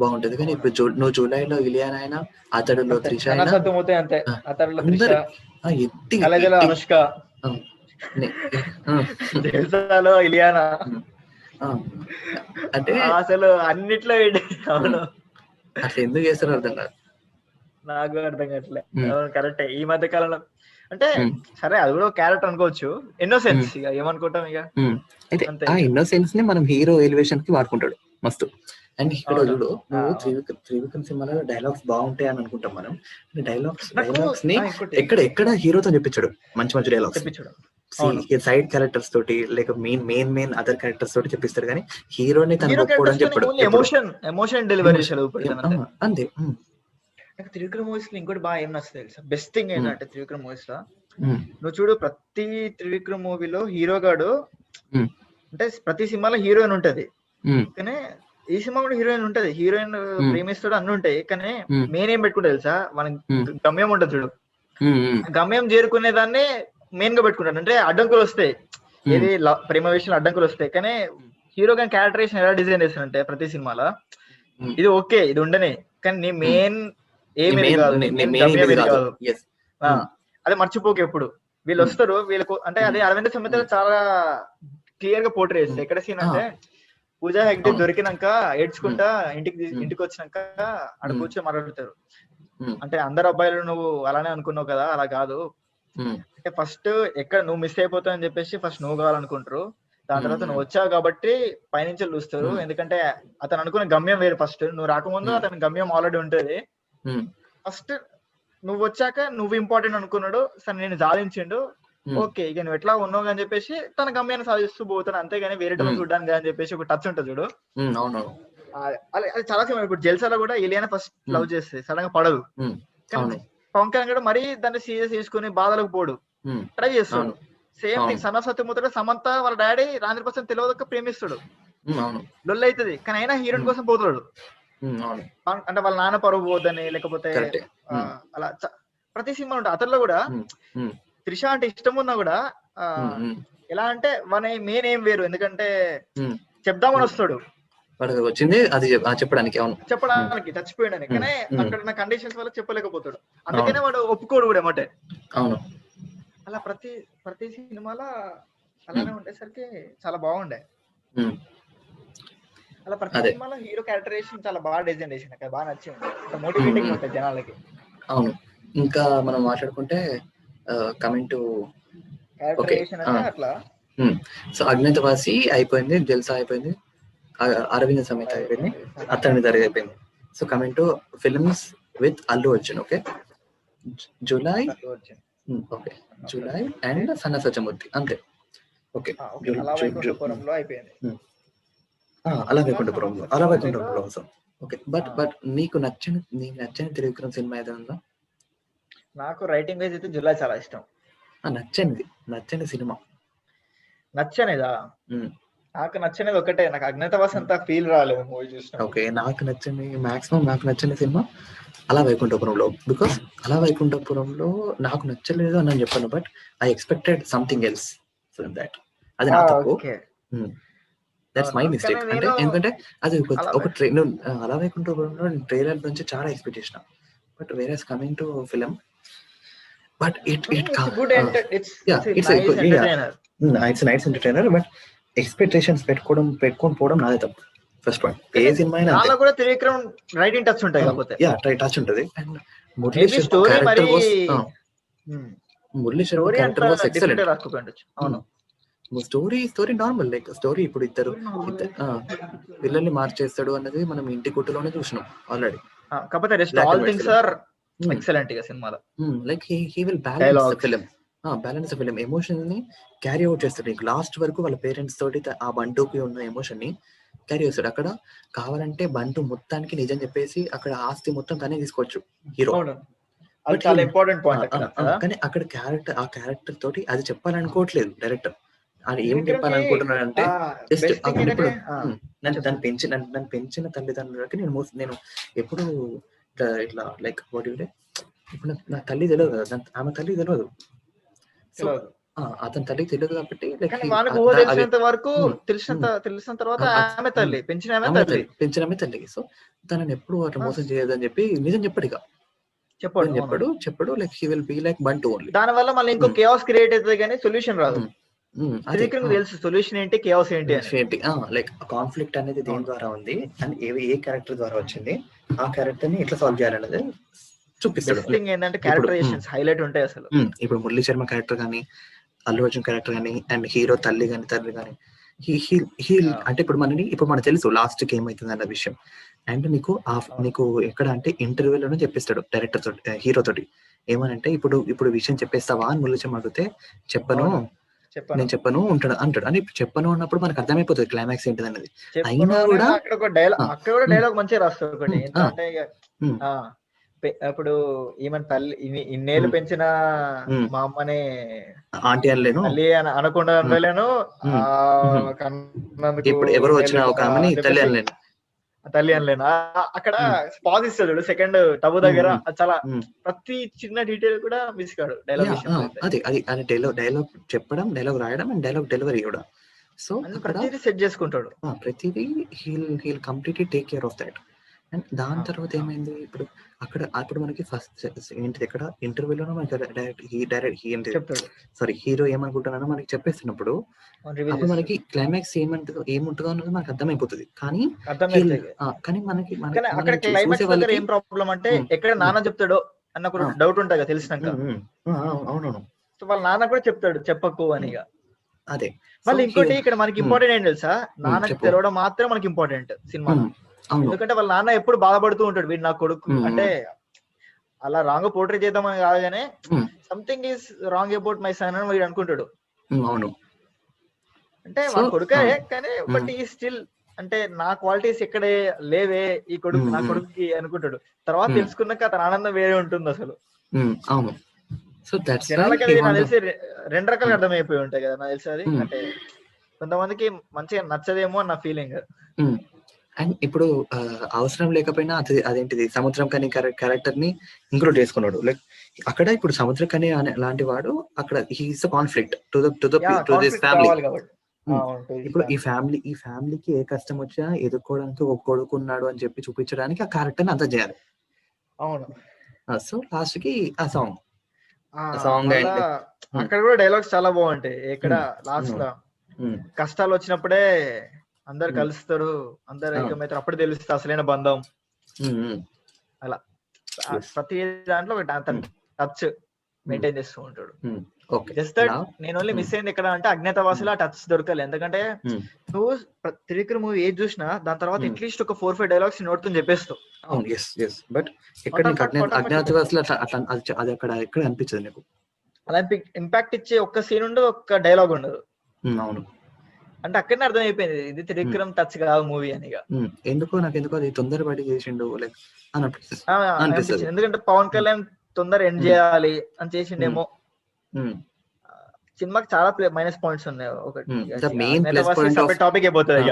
బాగుంటది. కానీ ఇప్పుడు నువ్వు జూలైలో ఇలియానా అయినా, అతడులో త్రిష అయినా, అనుష్క, ఇలియానా అంటే అసలు అన్నిట్లో అవును అట్లా ఎందుకు చేస్తారో అర్థం కాదు, నాకు అర్థం కావట్లే. కరెక్టే. ఈ మధ్య కాలంలో అంటే సరే అది కూడా క్యారెక్టర్ అనుకోవచ్చు, ఇన్నోసెన్స్ ఇక ఏమనుకుంటాం ఇక. అయితే ఆ ఇన్నోసెన్స్ ని మనం హీరో ఎలివేషన్ కి వాడుకుంటాడు మస్తు. అండ్ ఇక్కడ చూడు, నువ్వు త్రివిక్రమ్ సినిమాలో డైలాగ్స్ బాగుంటాయి అని అనుకుంటాం మనం. డైలాగ్స్ ని ఎక్కడ హీరోతో చెప్పించాడు మంచి డైలాగ్స్, సైడ్ క్యారెక్టర్స్ తోటి లేక మెయిన్ అదర్ క్యారెక్టర్స్ తోటి చెప్పిస్తాడు. కానీ హీరోని తన గొప్పని చెప్పాడు, ఎమోషన్ డెలివరీ అంతే. నాకు త్రివిక్రమ్ మూవీస్ లో ఇంకోటి బాగా ఏం నచ్చుతుంది తెలుసా, బెస్ట్ థింగ్ ఏంటంటే త్రివిక్రమ్ మూవీస్ లో నువ్వు చూడు, ప్రతి త్రివిక్రమ్ మూవీలో హీరో గాడు అంటే ప్రతి సినిమాలో హీరోయిన్ ఉంటది, కానీ ఈ సినిమా కూడా హీరోయిన్ ఉంటది, హీరోయిన్ ప్రేమిస్తాడు అన్ని ఉంటాయి. కానీ మెయిన్ ఏం పెట్టుకుంటా తెలుసా, మన గమ్యం ఉంటది చూడు, గమ్యం చేరుకునే దాన్ని మెయిన్ గా పెట్టుకుంటాడు. అంటే అడ్డంకులు వస్తాయి, ఏది ప్రేమ విషయంలో అడ్డంకులు వస్తాయి, కానీ హీరో కానీ క్యారెక్టరేషన్ ఎలా డిజైన్ చేస్తాడంటే ప్రతి సినిమాలో ఇది ఓకే ఇది ఉండని, కానీ నీ మెయిన్ ఏమేది కాదు, అదే మర్చిపోక. ఎప్పుడు వీళ్ళు వస్తారు వీళ్ళకు అంటే అదే అరవింద సమేత చాలా క్లియర్ గా పోర్ట్రే చేస్తారు. ఎక్కడ సీన్ అంటే పూజా హెగ్డే దొరికినాక ఏడ్చుకుంటా ఇంటికి వచ్చినాక అక్కడ కూర్చొని మాట్లాడతారు. అంటే అందరు అబ్బాయిలు నువ్వు అలానే అనుకున్నావు కదా, అలా కాదు, అంటే ఫస్ట్ ఎక్కడ నువ్వు మిస్ అయిపోతావు అని చెప్పేసి ఫస్ట్ నువ్వు కావాలనుకుంటారు, దాని తర్వాత నువ్వు వచ్చావు కాబట్టి పైనుంచి చూస్తారు. ఎందుకంటే అతను అనుకున్న గమ్యం వేరు, ఫస్ట్ నువ్వు రాకముందు అతని గమ్యం ఆల్రెడీ ఉంటది. ఫస్ట్ నువ్వు వచ్చాక నువ్వు ఇంపార్టెంట్ అనుకున్నాడు, సరే నేను సాధించిండు, ఓకే ఇక నువ్వు ఎట్లా ఉన్నావు అని చెప్పేసి తన గమ్యాన్ని సాధిస్తూ పోతాడు, అంతేగాని వేరే చూడడానికి అని చెప్పేసి ఒక టచ్ ఉంటుంది చూడు. అది చాలా సినిమా. ఇప్పుడు జల్సాలో కూడా ఇలియానా ఫస్ట్ లవ్ చేస్తే సడన్ గా పడదు, కానీ పవన్ కళ్యాణ్ కూడా మరీ దాన్ని సీరియస్ తీసుకుని బాధలకు పోడు, ట్రై చేస్తాడు. సేమ్ థింగ్ సన్న సత్యమూర్తి, సమంత వాళ్ళ డాడీ రాంద్ర కోసం తెలియక ప్రేమిస్తాడు, లొల్లి అవుతుంది, కానీ అయినా హీరోయిన్ కోసం పోతాడు. అంటే వాళ్ళ నాన్న పరువు పోదని, లేకపోతే అలా ప్రతి సినిమా ఉంటుంది. అతనిలో కూడా త్రిష అంటే ఇష్టం ఉన్నా కూడా ఎలా అంటే మన మెయిన్ ఏం వేరు, ఎందుకంటే చెప్దామని వస్తాడు, వచ్చింది అది చెప్పడానికి చచ్చిపోయాడని, కానీ అక్కడ ఉన్న కండిషన్స్ వల్ల చెప్పలేకపోతాడు, అందుకనే వాడు ఒప్పుకోడు కూడా ఏమంటే. అవును, అలా ప్రతి సినిమాలో అలానే ఉండేసరికి చాలా బాగుండే. అలా ప్రతి సినిమాలో హీరో క్యారెక్టరేషన్ చాలా బాగా డిజైన్ చేసింది, నాకు బాగా నచ్చింది, మోటివేటింగ్ ఉంటుంది జనాలకి. అవును, ఇంకా మనం మాట్లాడుకుంటే కమింగ్ టు క్యారెక్టరేషన్ అంటే అట్లా. సో అజ్ఞాతవాసి అయిపోయింది, జల్సా అయిపోయింది, అరవింద సమేత అయిపోయింది, అతని దరి అయిపోయింది. So coming to films with Allu Arjun. Okay, July and సన్న సత్యమూర్తి, అంతే. ఓకే, అలా వైకుంఠపురంలో అయిపోయింది. అలా వైకుంఠపురంలో ఓకే. బట్ నీకు నచ్చని త్రివిక్రమ్ సినిమా ఏదైనా? నాకు రైటింగ్ వైజ్ అయితే జులై చాలా ఇష్టం. నచ్చని సినిమా నచ్చనిదా? నాకు నచ్చనిది ఒకటే, నాకు అజ్ఞాతవాసి అంతా ఫీల్ రాలేదు మూవీ చూసిన. ఓకే, నాకు నచ్చని సినిమా అలా వైకుంఠపురంలో. బికాస్ అలా వైకుంఠపురంలో నాకు నచ్చలేదు అని చెప్పాను, but I expected something else from that. అది నా తప్పు, దట్స్ మై మిస్టేక్. అంటే ఎందుకంటే అది ఒక అలా వైకుంఠపురంలో ట్రైలర్ నుంచి చాలా ఎక్స్పెక్ట్ చేసిన, but where is coming to film, but it's nice entertainer, but expectations పెట్టుకొని పోవడం నాదే తప్పు. ఫస్ట్ పాయింట్, ఏ సినిమా అయినా కూడా త్రివిక్రమ్ రైటింగ్ టచ్ ఉంటుంది, కాకపోతే టచ్ ఉంటుంది. And Murali character was excellent. అవును, స్టోరీ నార్మల్, లైక్ స్టోరీ ఇప్పుడు ఇద్దరు పిల్లల్ని మార్చేస్తాడు అన్నది మనం ఇంటి గుట్టులోనే చూసినాం ఆల్రెడీ. కాకపోతే rest all things are excellent ఇక సినిమాలో. Like he will balance the film. Balance film emotion ని క్యారీ అవుట్ చేస్తాడు. నీకు లాస్ట్ వరకు వాళ్ళ పేరెంట్స్ తోటి ఆ బంటుకి ఉన్న ఎమోషన్ ని క్యారీ చేస్తాడు. అక్కడ కావాలంటే బంటు మొత్తానికి నిజం చెప్పేసి అక్కడ ఆస్తి మొత్తం తనే తీసుకోవచ్చు హీరో. అది చాలా ఇంపార్టెంట్ పాయింట్ అక్కడ. కానీ అక్కడ ఆ క్యారెక్టర్ తోటి అది చెప్పాలనుకోవట్లేదు డైరెక్టర్. అది ఏం చెప్పాలనుకుంటున్నాడు అంటే జస్ట్ ఇప్పుడు నన్ను పెంచిన తల్లిదండ్రులకి నేను ఎప్పుడు ఇట్లా లైక్ వాట్ ఇప్పుడు నా తల్లి తెలియదు కదా, ఆమె తల్లి తెలియదు. సో అతని తల్లి తెలియదు కాబట్టి తెలిసినంత వరకు తెలిసిన తర్వాత ఆమె తల్లి పెంచిన తల్లి. సో తనని ఎప్పుడు అట్లా మోసం చేయదని చెప్పి నిజం చెప్పడు. ఇక చెప్పడు like he will be like బంటు ఓన్లీ. దాని వల్ల మళ్ళీ ఇంకో కేఆస్ క్రియేట్ అవుతుంది కానీ సొల్యూషన్ రాదు. తెలుసు సొల్యూషన్ ఏంటి, కేఆస్ ఏంటి. లైక్ కాన్ఫ్లిక్ట్ అనేది దేని ద్వారా ఉంది అండ్ ఏ క్యారెక్టర్ ద్వారా వచ్చింది, ఆ క్యారెక్టర్ ని ఎట్లా సాల్వ్ చేయాలనేది చూపిస్తాడు. ఏంటంటే క్యారెక్టరైజేషన్స్ హైలైట్ ఉంటాయి అసలు. ఇప్పుడు మురళీ శర్మ క్యారెక్టర్ కానీ, అల్లు అర్జున్ క్యారెక్టర్ కానీ, అండ్ హీరో తల్లి కానీ అంటే ఇప్పుడు మనకు తెలుసు లాస్ట్ కి ఏమైతుంది అన్న విషయం. అండ్ నీకు ఎక్కడ అంటే ఇంటర్వ్యూలోనే చెప్పిస్తాడు డైరెక్టర్ తోటి, హీరో తోటి ఏమనంటే ఇప్పుడు విషయం చెప్పేస్తావా అని మురళీ శర్మ అడిగితే నేను చెప్పను అంటాడు. అని చెప్పను అన్నప్పుడు మనకు అర్థమైపోతుంది క్లైమాక్స్ ఏంటిది అనేది. అయినా కూడా అక్కడ డైలాగ్ మంచిగా రాస్తాడు ఒకటి ఏంటంటే ఇప్పుడు ఈమె తల్లి ఇన్నేళ్ళు పెంచిన మా అమ్మని ఆంటీ అనలేను, తల్లి అనకుండా అనలేను, ఇప్పుడు ఎవరు వచ్చినా ఒక ఆమెని తల్లి అనలేను. అక్కడ పాజ్ ఇస్తాడు సెకండ్ టబు దగ్గర. చాలా ప్రతి చిన్న డీటెయిల్ కూడా మిస్ కాడు డైలాగ్. అది డైలాగ్ చెప్పడం, డైలాగ్ రాయడం అండ్ డైలాగ్ డెలివరీ కూడా. సో ప్రతిదీ సెట్ చేసుకుంటాడు. ప్రతిదీ he'll completely take care of that. And దాని తర్వాత ఏమైంది, అప్పుడు మనకి ఫస్ట్ ఏంటిది ఎక్కడ ఇంటర్వ్యూలోనే మనకి హీరో ఏమనుకుంటున్నానో మనకి చెప్పేస్తున్నప్పుడు అప్పుడు మనకి క్లైమాక్స్ ఏముంటుందో అన్నది మనకి అర్థమైపోతుంది. కానీ మనకి ఏం ప్రాబ్లం అంటే ఎక్కడ నాన్న చెప్తాడో అన్న కూడా డౌట్ ఉంటుంది కదా తెలిసినాక. అవునవును. సో వాళ్ళ నాన్న కూడా చెప్తాడు చెప్పకు అని. అదే మళ్ళీ ఇంకోటి ఇక్కడ మనకి ఇంపార్టెంట్ ఏంటి తెలుసా, నాన్నకి తెలవడం మాత్రం మనకి ఇంపార్టెంట్ సినిమా. ఎందుకంటే వాళ్ళ నాన్న ఎప్పుడు బాధపడుతూ ఉంటాడు, వీడు నా కొడుకు అంటే అలా రాంగ్ పోర్ట్రేట్ చేద్దామని కాదు కానీ something is wrong about my son అని వీడు అనుకుంటాడు. అవును, అంటే వాళ్ళ కొడుకే కానీ బట్ ఈ స్టిల్ అంటే నా క్వాలిటీస్ ఎక్కడే లేవే ఈ కొడుకు నా కొడుకుకి అనుకుంటాడు. తర్వాత తెలుసుకున్నాక అతని ఆనందం వేరే ఉంటుంది అసలు. అవును. సో జనాలకి అది నాకు తెలిసి రెండు రకాలుగా అర్థమైపోయి ఉంటాయి కదా నాకు తెలిసి. అది అంటే కొంతమందికి మంచిగా నచ్చదేమో అన్న ఫీలింగ్. అండ్ ఇప్పుడు అవసరం లేకపోయినా అదేంటిది సముద్రం కని క్యారెక్టర్ ని ఇంక్లూడ్ చేసుకున్నాడు. లైక్ అక్కడ ఇప్పుడు సముద్రం కని లాంటి వాడు అక్కడ he's conflict to this family. ఇప్పుడు ఈ ఫ్యామిలీకి ఏ కష్టం వచ్చినా ఎదుర్కోవడానికి ఒక కొడుకున్నాడు అని చెప్పి చూపించడానికి ఆ క్యారెక్టర్ ని అంతా చేయాలి. అవును. సో లాస్ట్ కి ఆ సాంగ్ అక్కడ కూడా డైలాగ్స్ చాలా బాగుంటాయి. ఇక్కడ లాస్ట్ లో కష్టాలు వచ్చినప్పుడే అందరు కలుస్తారు, అందరు ఏకమైతారు, అప్పుడు తెలుస్తుంది అసలైన బంధం. అలా ప్రతి దాంట్లో ఒక టచ్ మెయింటైన్ చేస్తూ ఉంటాడు. జస్ట్ నేను ఓన్లీ మిస్ అయింది ఎక్కడ అంటే అజ్ఞాతవాసిలో ఆ టచ్ దొరకాలి. ఎందుకంటే నువ్వు త్రివిక్రమ్ మూవీ ఏది చూసినా దాని తర్వాత అట్లీస్ట్ ఒక 4-5 డైలాగ్స్ నోట్తో చెప్పేస్తావు. బట్ ఇక్కడ అజ్ఞాతవాసిలో అది అక్కడ ఎక్కడ అనిపించదు నీకు. అలా ఇంపాక్ట్ ఇచ్చే ఒక్క సీన్ ఉండదు, ఒక్క డైలాగ్ ఉండదు. అవును, అంటే అక్కడనే అర్థమైపోయింది ఇది త్రివిక్రమ్ టచ్ కాదు మూవీ అని. ఎందుకో అది తొందరపడి చేసిండు లైక్ అనిపిస్తుంది. ఎందుకంటే పవన్ కళ్యాణ్ తొందర ఎండ్ చేయాలి అని చేసిండేమో. సినిమాకి చాలా మైనస్ పాయింట్స్ ఉన్నాయి. ఒకటి టాపిక్ అయిపోతుంది.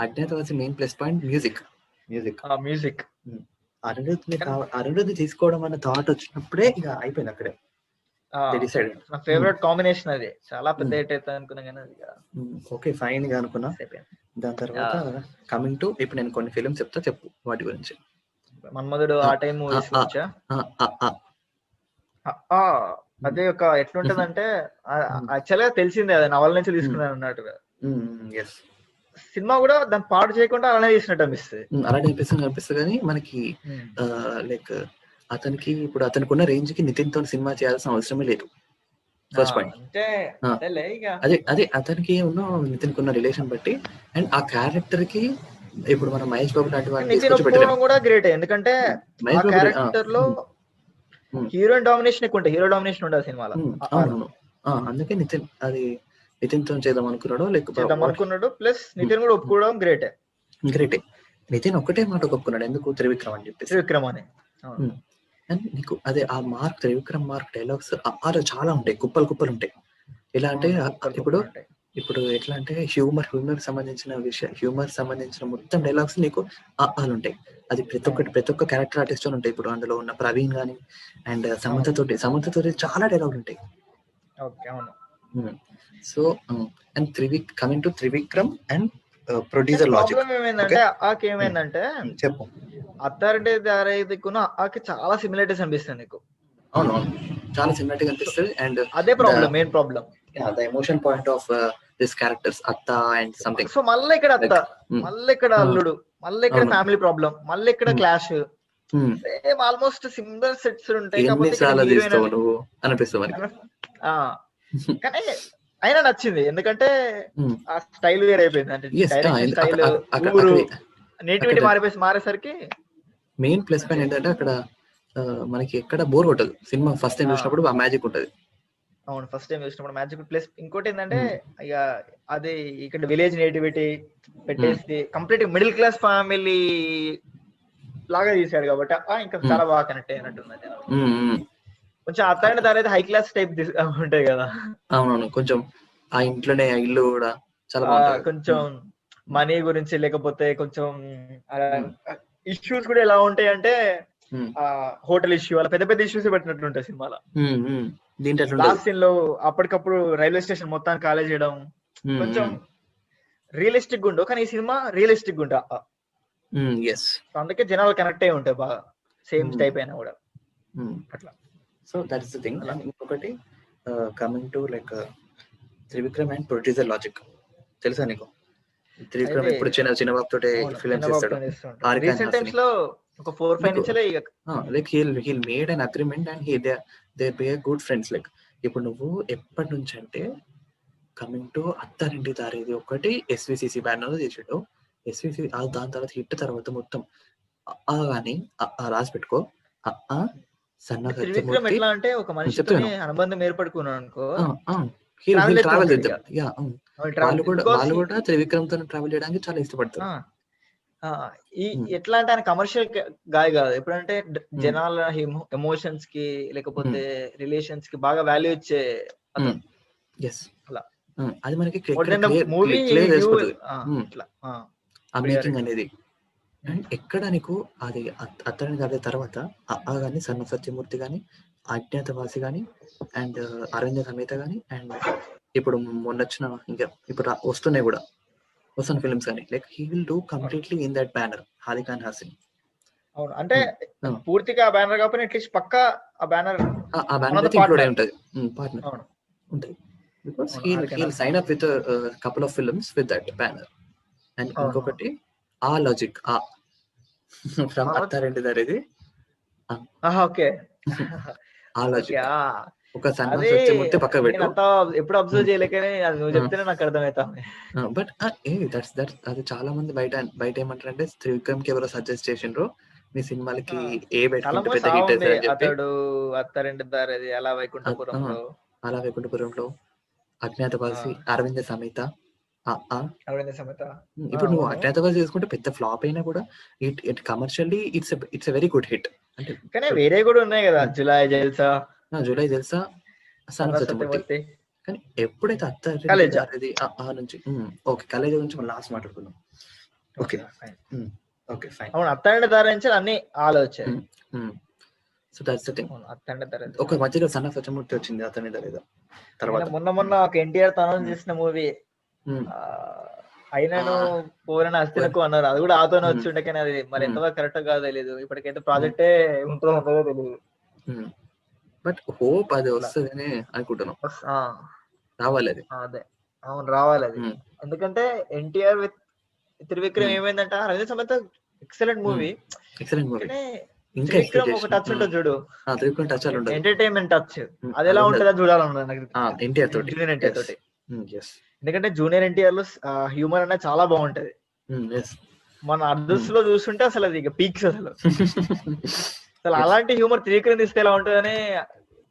Agnyaathavaasi main plus point music. అరుణుద్ధి తీసుకోవడం అన్న థాట్ వచ్చినప్పుడే ఇక అయిపోయింది అక్కడే. నా ఫేవరెట్ కాంబినేషన్ అది. చాలా పెద్ద హిట్ అవుతుంది అనుకున్నా కానీ అది ఓకే ఫైన్ గా అనుకున్నా. దాని తర్వాత కమింగ్ టు ఇప్పుడు నేను కొన్ని ఫిల్మ్స్ చెప్పు వాటి గురించి. మన్మధుడు ఆ టైం మూవీస్ నుంచా? అదే ఒక ఎట్లుంటదంటే యాక్చువల్ గా తెలిసిందే అది నవల నుంచి తీసుకున్నాను అన్నట్టుగా. సినిమా కూడా దాన్ని పాడు చేయకుండా అలానే తీసినట్టు అనిపిస్తుంది. అలానే అనిపిస్తుంది కానీ మనకి లైక్ అతనికి ఉన్న రేంజ్ కి నితిన్ తో సినిమా చేయాల్సిన అవసరమే లేదు. ఫస్ట్ పాయింట్ అదే అతనికి ఉన్న నితిన్ కున్న రిలేషన్ బట్టి అండ్ ఆ క్యారెక్టర్ కి ఇప్పుడు మనం మహేష్ బాబు లాంటి కూడా గ్రేట్. ఎందుకంటే క్యారెక్టర్ లో హీరోయిన్ డామినేషన్ ఎక్కువ ఉంటాయి, హీరో డామినేషన్ ఉండదు సినిమాలో. అవునవును. అందుకే నితిన్తో చేద్దాం అనుకున్నాడో చేద్దాం అనుకున్నాడు, ప్లస్ నితిన్ కూడా ఒప్పుకోవడం గ్రేటే. గ్రేటే. నితిన్ ఒకటే మాట ఒప్పుకున్నాడు, ఎందుకు త్రివిక్రమ్ అని చెప్పేసి. త్రివిక్రమ్ అని. అండ్ నీకు అదే ఆ త్రివిక్రమ్ మార్క్ డైలాగ్స్ చాలా ఉంటాయి, కుప్పలు ఉంటాయి. ఎలా అంటే ఇప్పుడు ఎట్లా అంటే హ్యూమర్ సంబంధించిన మొత్తం డైలాగ్స్ నీకు ఉంటాయి. అది ప్రతి ఒక్క క్యారెక్టర్ ఆర్టిస్ట్ ఉంటాయి. ఇప్పుడు అందులో ఉన్న ప్రవీణ్ గానీ అండ్ సమంతతోటి చాలా డైలాగులు ఉంటాయి. So and coming to Trivikram and producer logic. ఏమైందంటే చెప్పు. అత్తారింటి దారేదికును ఆకి చాలా సిమిలారిటీస్ అనిపిస్తుంది నీకు. అవునవును, చాలా సిమిలారిటీ అనిపిస్తుంది. అండ్ అదే problem, main problem. The emotion point of this characters అత్త అండ్ సంథింగ్. సో మళ్ళీ ఇక్కడ అత్త, మళ్ళీ ఇక్కడ అల్లుడు, మళ్ళీ ఇక్కడ ఫ్యామిలీ ప్రాబ్లం, మళ్ళీ ఇక్కడ clash, same almost similar sets ఉంటాయి. కానీ అయినా నచ్చింది, ఎందుకంటే ఆ స్టైల్ వేరే అయిపోయింది. అంటే స్టైల్, ఊరు, నేటివిటీ మారేసరికి మెయిన్ ప్లస్ పాయింట్ ఏంటంటే అక్కడ మనకి ఎక్కడ బోర్ కొట్టదు. సినిమా ఫస్ట్ టైం చూసినప్పుడు ఆ మ్యాజిక్ ఉంటది. అవును, ఫస్ట్ టైం చూసినప్పుడు మ్యాజిక్. ప్లస్ ఇంకోటి ఏంటంటే ఇక అది ఇక్కడ విలేజ్ నేటివిటీ పెట్టేసి కంప్లీట్ మిడిల్ క్లాస్ ఫ్యామిలీ లాగా తీసాడు కాబట్టి ఇంకా చాలా బాగా కనెక్ట్ అయినట్టుంది. కొంచెం అత్తారింటి దారేది హై క్లాస్ టైప్ ఉంటాయి కదా. అవునవును, కొంచెం ఆ ఇంట్లోనే ఇల్లు కూడా చాలా బాగుంటుంది. కొంచెం మనీ గురించి, లేకపోతే కొంచెం ఇష్యూస్ కూడా ఎలా ఉంటాయి అంటే హోటల్ ఇష్యూ, అలా పెద్ద పెద్ద ఇష్యూస్ పెట్టినట్టుంటాయి సినిమాలో. లాస్ట్ సీన్ లో అప్పటికప్పుడు రైల్వే స్టేషన్ మొత్తాన్ని ఖాళీ చేయడం కొంచెం రియలిస్టిక్ గా ఉండవు, కానీ ఈ సినిమా రియలిస్టిక్ గా ఉంటా. అందుకే జనాలు కనెక్ట్ అయి ఉంటాయి బాగా, సేమ్ టైప్ అయినా కూడా అట్లా. So that is the thing. ఇంకొకటి coming to like Trivikram and producer logic, తెలుసా నీకు? త్రివిక్రమ్ ఇప్పుడు చిన్నబాబు తోటి ఫిల్మ్స్ చేస్తాడు. రీసెంట్ టైమ్స్ లో ఒక 4-5 నుంచి like he'll made an agreement and they be good friends. like ఇప్పుడు నువ్వు ఎప్పటి నుంచి అంటే కమింగ్ టు అత్తారింటి దారేది ఒకటి ఎస్విసిసి బ్యానర్ లో చేసాడు. ఎస్విసి దాని తర్వాత హిట్ తర్వాత మొత్తం కానీ రాసి పెట్టుకో. త్రివిక్రమ్ ఎట్లా అంటే ఒక మనిషితో అనుబంధం ఏర్పడుకున్నాడు అనుకో, ట్రావెల్ చేద్దాం. వాళ్ళు కూడా త్రివిక్రమ్ తో ట్రావెల్ చేయడానికి చాలా ఇష్టపడతారు. ఎట్లా అంటే ఆయన కమర్షియల్ గాయ కాదు, ఎప్పుడంటే జనాల ఎమోషన్స్ కి లేకపోతే రిలేషన్స్ కి బాగా వాల్యూ ఇచ్చే అది మనకి మూవీ మేకింగ్ అనేది. అండ్ ఎక్కడ నీకు అది అతని అదే తర్వాత కానీ సన్న సత్యమూర్తి గాని, అజ్ఞాతవాసి గాని, అండ్ అరణ్య సమేత గాని, అండ్ ఇప్పుడు మొన్న వచ్చిన ఇంకా ఇప్పుడు వస్తున్నాయి కూడా వస్తున్న ఫిల్మ్స్ కానీ, like he will do completely in that banner Harika and Hasin. అవును, అంటే పూర్తిగా ఆ బ్యానర్ కాకపోయినా అట్లీస్ట్ పక్కా ఆ బ్యానర్ ఇంక్లూడ్ అయి ఉంటది, పార్ట్నర్ ఉంటది. Because he'll sign up with couple of films with that banner. And ఇంకొకటి ఆ logic from Attarinti Daredi. Okay, ఆ లాజిక్ ఒక సన్న సత్యమూర్తి పక్క పెట్టు. ఎప్పుడు అబ్జర్వ్ చేయలేకనే అది నువ్వు చెప్తేనే నాకు అర్థమవుతా. బట్ అది చాలా మంది బయట ఏమంటారు అంటే త్రివిక్రమ్ కి ఎవరో సజెస్ట్ చేసిండ్రు మీ సినిమాలకి ఏ పెట్టుకుంటే పెద్ద హిట్ అవుతుంది అని చెప్పి. అత్తారింటి దారేది, అలా వైకుంఠపురంలో, అజ్ఞాతవాసి, అరవింద సమేత. ఇప్పుడు నువ్వు అజ్ఞాతవాసి చేసుకుంటే పెద్ద ఫ్లాప్ అయినా కూడా it commercially it's very good hit. అంటే కానీ వేరే కూడా ఉన్నాయి కదా, జులై జల్సా, సన్న సత్యమూర్తి. కానీ ఎప్పుడైతే అత్తారింటి నుంచి ఓకే కాలేజ్ గురించి మనం లాస్ట్ మాట్లాడుకుందాం. Okay fine. అవును, అత్తారింటి దారి నుంచి అన్ని ఆలోచన. So that's the thing. ఒక మధ్యలో సన్న సత్యమూర్తి వచ్చింది అతని దారేదో తర్వాత. మొన్న ఒక ఎన్టీఆర్ తనం చేసిన మూవీ అయినాను పోరని అస్తినకు అన్నారు, అది కూడా ఆతోనే వచ్చి ఉండే. కానీ అది మరి ఎంతగా కరెక్ట్ గా తెలియదు, ఇప్పటికైతే ప్రాజెక్టే ఉంటుందో ఉంటుందో తెలియదు. బట్ హోప్ అది వస్తుందని అనుకుంటున్నాం, రావాలి అది. అదే అవును, రావాలి అది. ఎందుకంటే NTR with Trivikram ఏమైందంట, Ravindra Sametha excellent movie. Trivikram ఒక టచ్ ఉంటుంది చూడు, ఎంటర్టైన్మెంట్ టచ్, అది ఎలా ఉంటుందో చూడాలన్నది నాకు ఎన్టీఆర్ తోటి. జూనియర్ ఎన్టీఆర్ తోటి. ఎందుకంటే జూనియర్ ఎన్టీఆర్ లో హ్యూమర్ అనేది చాలా బాగుంటది. మన అర్ధస్ లో చూస్తుంటే అసలు అది ఇక పీక్స్, అసలు అసలు అలాంటి హ్యూమర్ త్రివిక్రమ్ తీస్తే ఎలా ఉంటుందని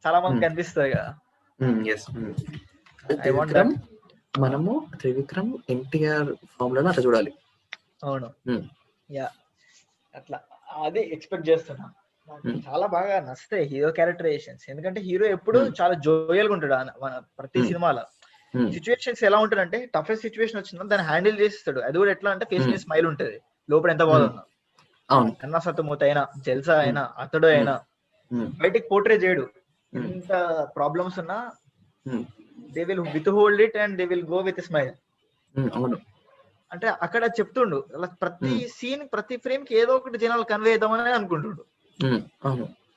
చాలా మందికి కనిపిస్తుంది కదా. త్రివిక్రమ్ మనము త్రివిక్రమ్ ఎన్టీఆర్ ఫామ్ లో అట్లా చూడాలి. అవును, యా అట్లా అది ఎక్స్పెక్ట్ చేస్తున్నా. చాలా బాగా నచ్చుతాయి హీరో క్యారెక్టరైజేషన్స్, ఎందుకంటే హీరో ఎప్పుడు చాలా జోయల్ గా ఉంటాడు ప్రతి సినిమాలో. సిచ్యువేషన్స్ ఎలా ఉంటాడంటే టఫెస్ట్ సిచ్యువేషన్ వచ్చిందో దాన్ని హ్యాండిల్ చేస్తాడు. అది కూడా ఎట్లా అంటే ఫేస్ మీద స్మైల్ ఉంటది, లోపల ఎంత బాగుందో. అన్నా సత్యమూర్తి అయినా, జల్సా అయినా, అతడు అయినా బయటికి పోర్ట్రే చేయడు. ఎంత ప్రాబ్లమ్స్ ఉన్నా they will with hold it and they will go with smile. అంటే అక్కడ చెప్తుండు అలా ప్రతి సీన్ ప్రతి ఫ్రేమ్ కి ఏదో ఒకటి జనాలు కన్వే చేద్దామని అనుకుంటుండు.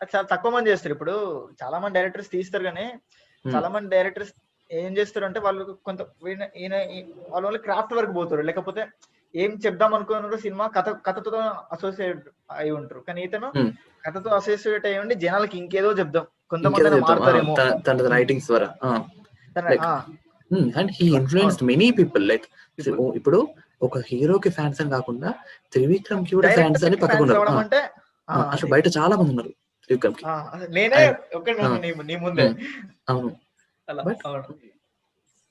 అది చాలా తక్కువ మంది చేస్తారు. ఇప్పుడు చాలా మంది డైరెక్టర్స్ తీస్తారు, కానీ చాలా మంది డైరెక్టర్స్ ఏం చేస్తారు అంటే వాళ్ళు కొంత వాళ్ళ క్రాఫ్ట్ వర్క్ పోతారు, లేకపోతే ఏం చెప్దాం అనుకున్నారు సినిమా కథతో అసోసియేట్ అయి ఉంటారు. కానీ ఇతను కథతో అసోసియేట్ అయ్యి ఉండి జనాలకి ఇంకేదో చెప్దాం, కొంతమంది మారుతారేమో రైటింగ్స్ ద్వారా. And he influenced many people. Like ఇప్పుడు ఒక హీరోకి ఫ్యాన్స్ అని కాకుండా త్రివిక్రమ్ కి కూడా ఫ్యాన్స్ అని పక్కకున్నారు. అసలు బయట చాలా మంది ఉన్నారు త్రివిక్రమ్ కి. నేనే నీ ముందే. అవును,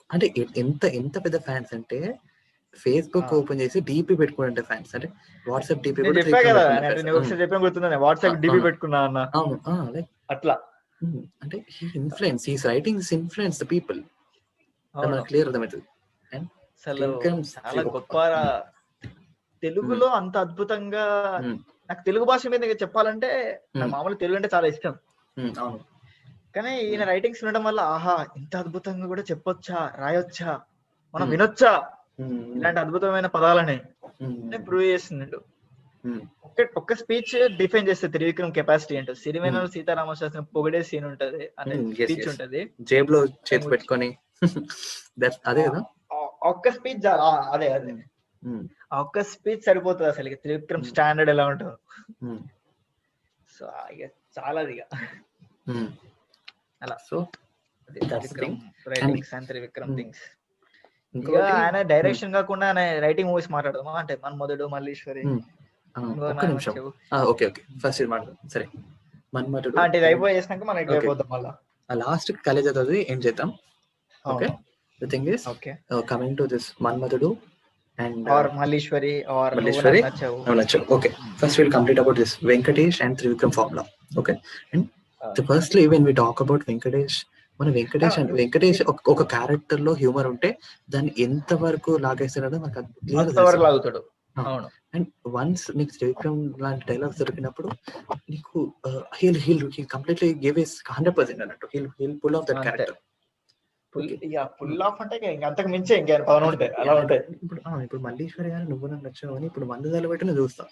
అంటే ఎంత పెద్ద ఫ్యాన్స్ అంటే ఫేస్బుక్ ఓపెన్ చేసి డీపీ పెట్టుకుంటే ఫ్యాన్స్, అంటే వాట్సాప్ డీపీ కూడా వాట్సాప్ డీపీ పెట్టుకున్నా అన్న. అవును, లైక్ అట్లా. అంటే he influence, he's writings influence the people. Clear అర్థమవుతుంది. చాలా గొప్ప తెలుగులో అంత అద్భుతంగా. నాకు తెలుగు భాష మీద చెప్పాలంటే నాకు మామూలు తెలుగు అంటే చాలా ఇష్టం. కానీ ఈయన రైటింగ్స్ వినడం వల్ల ఆహా ఇంత అద్భుతంగా కూడా చెప్పొచ్చా, రాయొచ్చా, మనం వినొచ్చా ఇలాంటి అద్భుతమైన పదాలని ప్రూవ్ చేస్తున్నాడు. ఒక్క స్పీచ్ డిఫైన్ చేస్తే త్రివిక్రమ్ కెపాసిటీ ఏంటో. సిరివెన్నెల సీతారామశాస్త్రి పొగిడే సీన్ ఉంటది, అంటే స్పీచ్ ఉంటది జేబులో చేతి పెట్టుకొని. అదే కదా ఒక్క స్పీచ్, అదే ఒక్క స్పీచ్ సరిపోతుంది అసలు. త్రివిక్రమ్ స్టాండర్డ్ ఎలా ఉంటుందో. సో ఇక చాలా అలా. So writings and Trivikram things. ఇంకా ఆయన డైరెక్షన్ కాకుండా ఆయన రైటింగ్ మూవీస్ మాట్లాడదామా? అంటే మన్మధుడు, మల్లీశ్వరి. ఫస్ట్ సరే, మన్మధుడు అంటే ఇది అయిపోయి చేసినాక మనం ఇటు అయిపోతాం మళ్ళీ. లాస్ట్ కాలేజ్ చదివి ఏం చేద్దాం. Okay, the thing is coming to this Manmadhudu and Malleshwari or Navnachavu. Okay, first we'll complete about this Venkatesh and Trivikram formula. Okay, and firstly when we talk about Venkatesh, మన వెంకటేష్ ఒక character లో humour ఉంటే దాన్ని ఎంత వరకు లాగేస్తాడో మనకు లాగుతాడు. And once నీకు త్రివిక్రమ్ లాంటి డైలాగ్స్ దొరికినప్పుడు నీకు హీల్ కంప్లీట్లీ గివ్ హిస్ 100% అన్నట్టు. He'll pull off that character. Full of అంటే అంతకు మించే ఇంకేం పవన్ ఉంటాయి, అలా ఉంటాయి. ఇప్పుడు మల్లీశ్వరి గారు నువ్వు నాకు నచ్చావు అని ఇప్పుడు మందుదాలు పెట్టి నువ్వు చూస్తావు.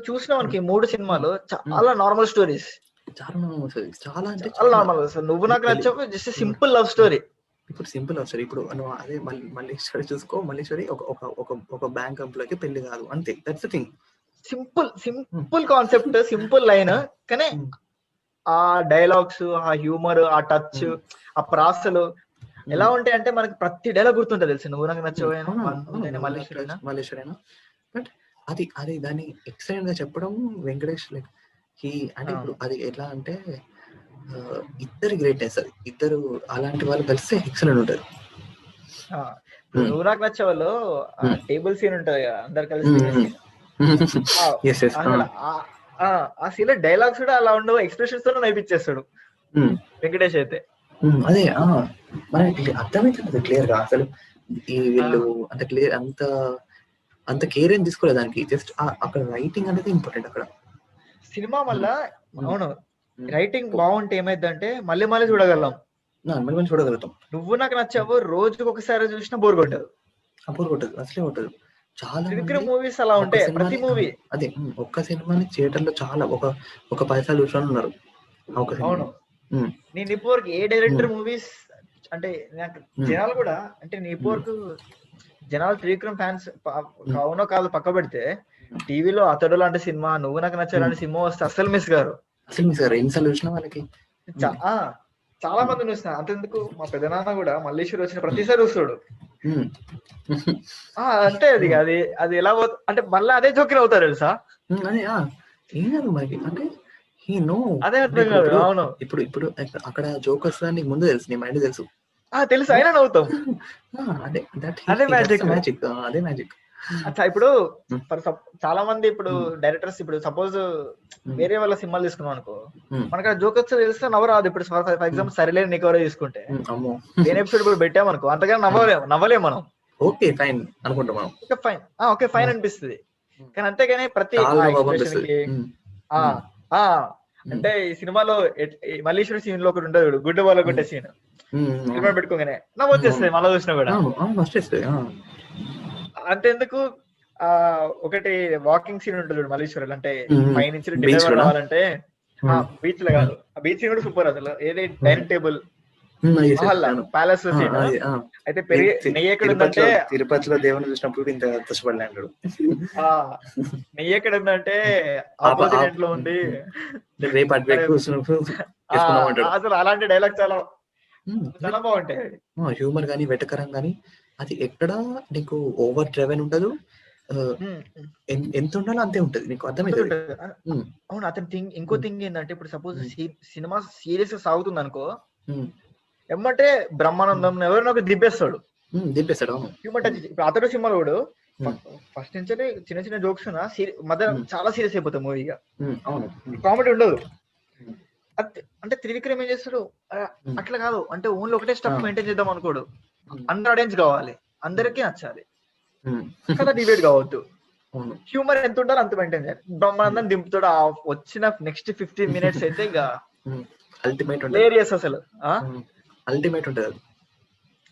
చూసిన మనకి 3 సినిమాలు చాలా నార్మల్ స్టోరీస్, చాలా అంటే చాలా నార్మల్. నువ్వు నాకు నచ్చావు జస్ట్ సింపుల్ లవ్ స్టోరీ. ఇప్పుడు సింపుల్ లవ్ స్టోరీ. ఇప్పుడు నువ్వు అదే మల్లీశ్వరి చూసుకో, మల్లీశ్వరి ఒక బ్యాంక్ ఎంప్లాయీకి పెళ్లి కాదు, అంతే. That's the thing. Simple concept, simple line, కానీ ఆ డైలాగ్స్, ఆ హ్యూమర్, ఆ టచ్, ఆ ప్రాసలు ఎలా ఉంటాయి అంటే మనకి ప్రతి డైలాగ్ గుర్తుంటది తెలుసు. నువ్వు నాకు నచ్చవేనా, మల్లేశ్వరేనా. బట్ అది దాన్ని ఎక్సలెంట్ గా చెప్పడం వెంకటేష్. లైక్ అంటే ఇప్పుడు అది ఎట్లా అంటే ఇద్దరు గ్రేట్నెస్, అది ఇద్దరు అలాంటి వాళ్ళు కలిస్తే ఎక్సలెంట్ ఉంటది. నువ్వు నాకు నచ్చే వాళ్ళు టేబుల్ సీన్ ఉంటది కదా, అందరు కలిసి. ఆ సీన్ లో డైలాగ్స్ కూడా అలా ఉండవు, ఎక్స్ప్రెషన్స్ తో నడిపించేస్తాడు వెంకటేష్ అయితే. అదే మనకి అర్థమైతుంది క్లియర్ గా. అసలు ఈ వీళ్ళు అంత క్లియర్, అంత కేర్ ఏం తీసుకోలేదు దానికి. జస్ట్ అక్కడ రైటింగ్ అనేది ఇంపార్టెంట్ అక్కడ సినిమా వల్ల. అవును, రైటింగ్ బాగుంటే ఏమైందంటే మళ్ళీ మళ్ళీ చూడగలం, చూడగలుగుతాం. నువ్వు నాకు నచ్చావు రోజుకి ఒకసారి చూసినా బోర్ కొట్టదు. అసలే కొట్టదు. చాలా త్రివిక్రమ్ మూవీస్ అలా ఉంటాయి. ప్రతి మూవీ అదే ఒక్క సినిమాని థియేటర్ లో చాలా ఒక 10 సార్లు చూసిన ఉన్నారు. అవును, నేను ఇప్పటివరకు ఏ డైరెక్టర్ మూవీస్ అంటే నాకు జనాలు కూడా అంటే నేను ఇప్పటివరకు జనాలు త్రివిక్రమ్ ఫ్యాన్స్ అవునో కాదు పక్క పెడితే, టీవీలో అతడు లాంటి సినిమా, నువ్వు నాకు నచ్చాలంటే సినిమా వస్తే అస్సలు మిస్ గారు. ఎన్నిసార్లు చూసినా వాళ్ళకి చాలా మంది చూసిన. అంతెందుకు మా పెద్దనాన్న కూడా మల్లేశ్వరి వచ్చిన ప్రతిసారి చూస్తాడు. అంటే అది ఎలా అంటే మళ్ళీ అదే జోకిర్ అవుతారు తెలుసా. ఏం కాదు మనకి, అంటే హీ నో అదే అర్థం కాదు. అవును, ఇప్పుడు ఇప్పుడు అక్కడ జోకర్స్ నీకు ముందు తెలుసు, నీ మైండ్ తెలుసు. తెలుసు అయినా నవ్వుతాం. అదే అదే మ్యాజిక్. మ్యాజిక్, అదే మ్యాజిక్. అచ్చా ఇప్పుడు చాలా మంది ఇప్పుడు డైరెక్టర్స్ ఇప్పుడు సపోజ్ వేరే వాళ్ళ సినిమాలు తీసుకున్నాం అనుకో, మనకు ఆ జోకర్స్ తెలిస్తే నవ్వు రాదు. ఇప్పుడు ఫర్ ఎగ్జాంపుల్ సరిలేని నీకెవరో తీసుకుంటే వేరే ఎపిసోడ్ ఇప్పుడు పెట్టామనుకో అంతగా నవ్వలేము మనం. ఓకే ఫైన్ అనుకుంటాం మనం, ఓకే ఫైన్ అనిపిస్తుంది. కానీ అంతేగాని ప్రతి ఎక్స్ప్రెషన్ కి అంటే ఈ సినిమాలో మల్లీశ్వరి సీన్ లో ఒకటి ఉంటుంది, గుడ్డ వాళ్ళ కొట్టే సీన్ హెల్మెట్ పెట్టుకోగానే నవ్వు వచ్చేస్తుంది మళ్ళీ చూసినా కూడా. అంతెందుకు ఒకటి వాకింగ్ సీన్ ఉంటుంది మల్లీశ్వరులు, అంటే పై నుంచి డిన్నర్ రావాలంటే బీచ్ లో కాదు, ఆ బీచ్ సీన్ కూడా సూపర్ అసలు. ఏది డైనింగ్ టేబుల్ ప్యాలెస్ సీన్ అయితే నెయ్యి ఎక్కడ ఉందంటే తిరుపతిలో దేవుని చూసినప్పుడు ఇంత కష్టపడలేడు. నెయ్యి ఎక్కడ ఉందంటే ఆపోజిట్ ఎండ్ లో ఉంది, అసలు అలాంటి డైలాగ్ చాలా చాలా బాగుంటాయి. హ్యూమర్ గానీ వెటకరం గానీ అది ఎక్కడ నీకు ఓవర్ డ్రైవెన్ ఉండదు, ఎంత ఉండాలో అంతే ఉంటది, నీకు అర్థమైంది. అవును, అతని థింగ్ ఇంకో థింగ్ ఏంటంటే ఇప్పుడు సపోజ్ సినిమా సీరియస్ గా సాగుతుంది అనుకో, ఏమంటే బ్రహ్మానందం ఎవరైనా ఒక దిబ్బేస్తాడు. Human touch. ఇప్పుడు అతడు సినిమాలో కూడా ఫస్ట్ నుంచి చిన్న చిన్న జోక్స్ మధ్య చాలా సీరియస్ అయిపోతాయి మూవీగా, కామెడీ ఉండదు. అంటే త్రివిక్రమ్ ఏం చేస్తాడు అట్లా కాదు, అంటే ఓన్లీ ఒకటే స్టెప్ మెయింటైన్ చేద్దాం అనుకోడు, అందరు ఆడియన్స్ కావాలి, అందరికీ నచ్చాలి కదా, డిబేట్ కావద్దు. హ్యూమర్ ఎంత ఉండాలో అంత మెయింటైన్ చేయాలి. బ్రహ్మానందం దింపుతాడు, వచ్చిన నెక్స్ట్ 15 minutes అయితే ఇక అల్టిమేట్ హిలేరియస్ అసలు. అల్టిమేట్ ఉంటది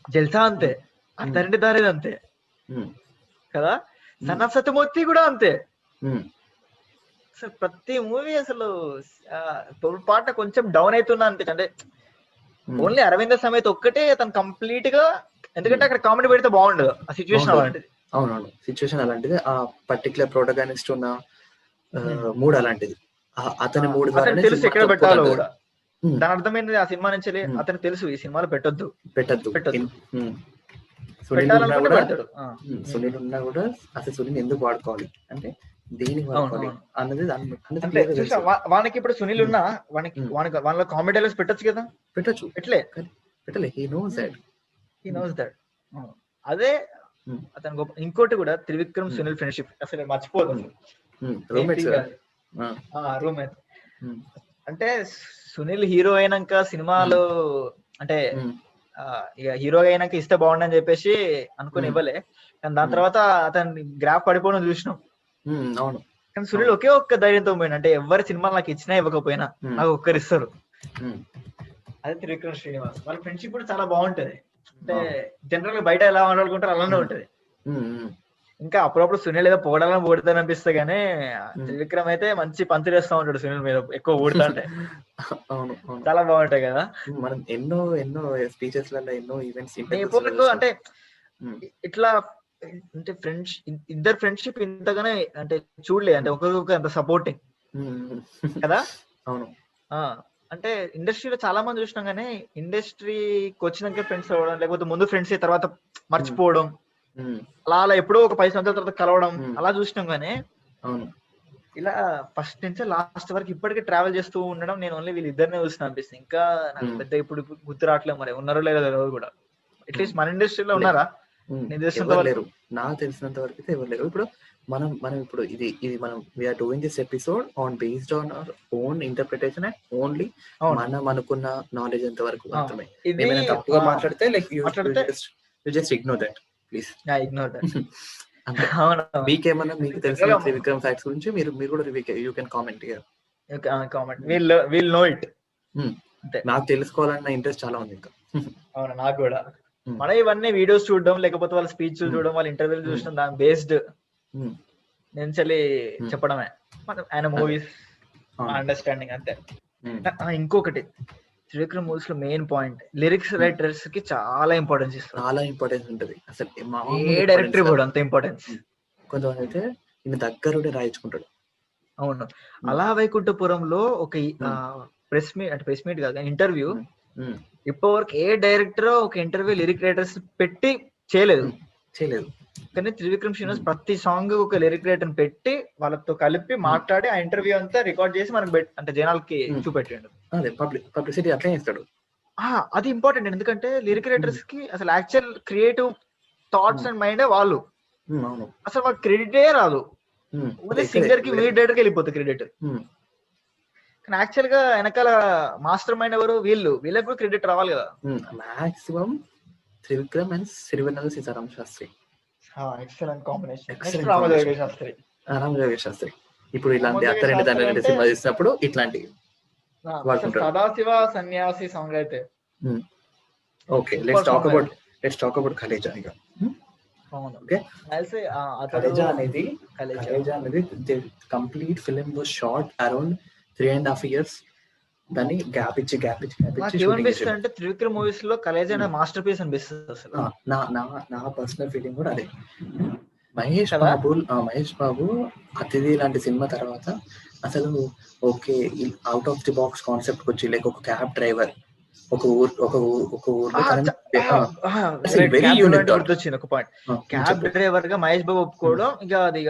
జల్సా అంతే, అతని దారేది అంతే కదా, సన్ ఆఫ్ సత్యమూర్తి కూడా అంతే. అసలు ప్రతి మూవీ అసలు పాట కొంచెం డౌన్ అవుతున్నా అనిపించింది. అంటే ఓన్లీ అరవింద సమేత ఒక్కటే తను కంప్లీట్ గా, ఎందుకంటే అక్కడ కామెడీ పెడితే బాగుండదు, ఆ సిచ్యువేషన్ అలాంటిది. అవునవును, సిచ్యువేషన్ అలాంటిది, ఆ పర్టికులర్ ప్రోటగానిస్ట్ ఉన్న మూడ్ అలాంటిది, అతని మూడ్ ద్వారా తెలుసు ఎక్కడ పెట్టాలో కూడా. దాని అర్థమైంది ఆ సినిమా నుంచి అతనికి తెలుసు ఈ సినిమాలో పెట్టొద్దు. సునీల్ ఉన్నా కూడా అసలు సునీల్ ఎందుకు వాడుకోవాలి, అంటే దేనికి వాడుకోవాలి అన్నది వానికి. ఇప్పుడు సునీల్ ఉన్నా వాళ్ళ కామెడీ డైలాగ్స్ పెట్టొచ్చు కదా, పెట్టలే. He knows that. అదే అతను గొప్ప. ఇంకోటి కూడా త్రివిక్రమ్ సునీల్ ఫ్రెండ్షిప్ అసలు మర్చిపోదు. రూమ్మేట్ అంటే సునీల్ హీరో అయినాక సినిమాలో అంటే ఇక హీరో అయినాక ఇస్తే బాగుండని చెప్పేసి అనుకుని ఇవ్వలే, కానీ దాని తర్వాత అతని గ్రాఫ్ పడిపోవడం చూసినాం. అవును, కానీ సునీల్ ఒకే ఒక్క ధైర్యంతో పోయినా, అంటే ఎవరి సినిమాలు నాకు ఇచ్చినా ఇవ్వకపోయినా నాకు ఒక్కరిస్తారు, అదే త్రివిక్రమ్ శ్రీనివాస్. వాళ్ళ ఫ్రెండ్షిప్ కూడా చాలా బాగుంటది. అంటే జనరల్ గా బయట ఎలా మాట్లాడుకుంటారో అలానే ఉంటది. ఇంకా అప్పుడప్పుడు సునీల్ ఏదో పొగడాలని పొడుతాను అనిపిస్తే గానీ, త్రివిక్రమ్ అయితే మంచి పంతులు వేస్తా ఉంటాడు సునీల్ మీద, ఎక్కువ పొడుతా అంటే. చాలా బాగుంటాయి కదా. మనం ఎన్నో స్పీచెస్ లలో ఎన్నో ఈవెంట్స్ అంటే ఇట్లా అంటే ఫ్రెండ్స్ ఇద్దరు ఫ్రెండ్షిప్ ఇంతగానే అంటే చూడలే, అంటే ఒకరికొకరు అంత సపోర్టింగ్ కదా. అవును, అంటే ఇండస్ట్రీలో చాలా మంది చూసినాం కానీ, ఇండస్ట్రీకి వచ్చినాక ఫ్రెండ్స్ అవ్వడం, లేకపోతే ముందు ఫ్రెండ్స్ తర్వాత మర్చిపోవడం, అలా ఎప్పుడో ఒక 10 సంవత్సరాల తర్వాత కలవడం అలా చూసినాం. కానీ ఇలా ఫస్ట్ నుంచి లాస్ట్ వరకు ఇప్పటికీ ట్రావెల్ చేస్తూ ఉండడం నేను ఓన్లీ వీళ్ళిద్దరినే చూసిన అనిపిస్తుంది. ఇంకా నాకు పెద్ద ఇప్పుడు గుర్తు రావట్లేదు, మరి ఉన్నారో లేదో ఎవరు కూడా. అట్లీస్ట్ మన ఇండస్ట్రీలో ఉన్నారా? లేరు, నాకు తెలిసినంత వరకు అయితే ఎవరు లేరు. ఇప్పుడు మనం ఇప్పుడు ఇది మనం we're doing this episode on based on our own interpretation and only మనం అనుకున్న నాలెడ్జ్ ఎంత వరకు మాత్రమే. ఏమైనా తప్పుగా మాట్లాడితే like you just ignore that please. Ignore that. మీకేమన్నా మీకు తెలిసిన త్రివిక్రమ్ ఫ్యాక్ట్స్ గురించి మీరు కూడా you can comment here. Will know it. నాకు తెలుసుకోవాలన్న ఇంట్రెస్ట్ చాలా ఉంది ఇంకా. అవును, నాకు కూడా. మనం ఇవన్నీ వీడియోస్ చూడడం, లేకపోతే వాళ్ళ స్పీచ్ చూడడం, వాళ్ళ ఇంటర్వ్యూలు చూడడం, దాని బేస్డ్ నుంచి చెప్పడమే ఆయన మూవీస్ అండర్స్టాండింగ్ అంతే. ఇంకొకటి త్రివిక్రమ్ మూవీస్ లో మెయిన్ పాయింట్, లిరిక్స్ రైటర్స్ కి చాలా ఇంపార్టెన్స్ ఇస్తారు. చాలా ఇంపార్టెన్స్ ఉంటది అసలు, ఏ డైరెక్టర్ కూడా అంత ఇంపార్టెన్స్. కొంతమంది అయితే దగ్గరుండి రాయించుకుంటాడు. అవును, అలా వైకుంఠపురంలో ఒక ప్రెస్ మీట్ కాదు, ఇంటర్వ్యూ. ఇప్పటి వరకు ఏ డైరెక్టర్ ఒక ఇంటర్వ్యూ లిరిక్ రైటర్స్ పెట్టి చేయలేదు. చేయలేదు. కానీ త్రివిక్రమ్ శ్రీనివాస్ ప్రతి సాంగ్ ఒక లిరిక్ రైటర్ పెట్టి వాళ్ళతో కలిపి మాట్లాడి ఆ ఇంటర్వ్యూ అంతా రికార్డ్ చేసి మనకు అంటే జనాలకి చూపెట్టాడు. అదే పబ్లిసిటీ అట్లే చేస్తాడు. అది ఇంపార్టెంట్, ఎందుకంటే లిరిక్ రైటర్స్ కి అసలు actual creative thoughts and mind వాళ్ళు, అసలు వాళ్ళకి క్రెడిటే రాదు. సింగర్ కి మ్యూజిక్ డైరెక్టర్ కి వెళ్ళిపోతుంది క్రెడిట్. కానీ యాక్చువల్ గా వెనకాల మాస్టర్ మైండ్ ఎవరు, వీళ్ళకి కూడా క్రెడిట్ రావాలి కదా. Maximum Trivikram and Sirivennela Seetharama Sastry. Excellent combination. Ramajoga Sastry ఇప్పుడు ఇలాంటి అత్తరెండి తండ్రి సినిమా చేసినప్పుడు ఇట్లాంటి సదాశివ సన్యాసి సాంగ్ అయితే okay. Let's talk about Khaleja. ఇక ఓకే, కలేజా అనేది complete film was short around 3.5 years. దాన్ని గ్యాప్ ఇచ్చి అంటే త్రివిక్రమ్ మూవీస్ లో కలేజా అనే మాస్టర్ పీస్ అనిపిస్తుంది అసలు. నా పర్సనల్ ఫీలింగ్ కూడా అదే. మహేష్ బాబు అతిథి లాంటి సినిమా తర్వాత అసలు okay out of the box concept వచ్చి లైక్ ఒక క్యాబ్ డ్రైవర్ ఒక ఊర్లో వెరీ యూనిక్ గుర్తొచ్చింది ఒక పాయింట్. క్యాబ్ డ్రైవర్ గా మహేష్ బాబు ఒప్పుకోవడం ఇక అది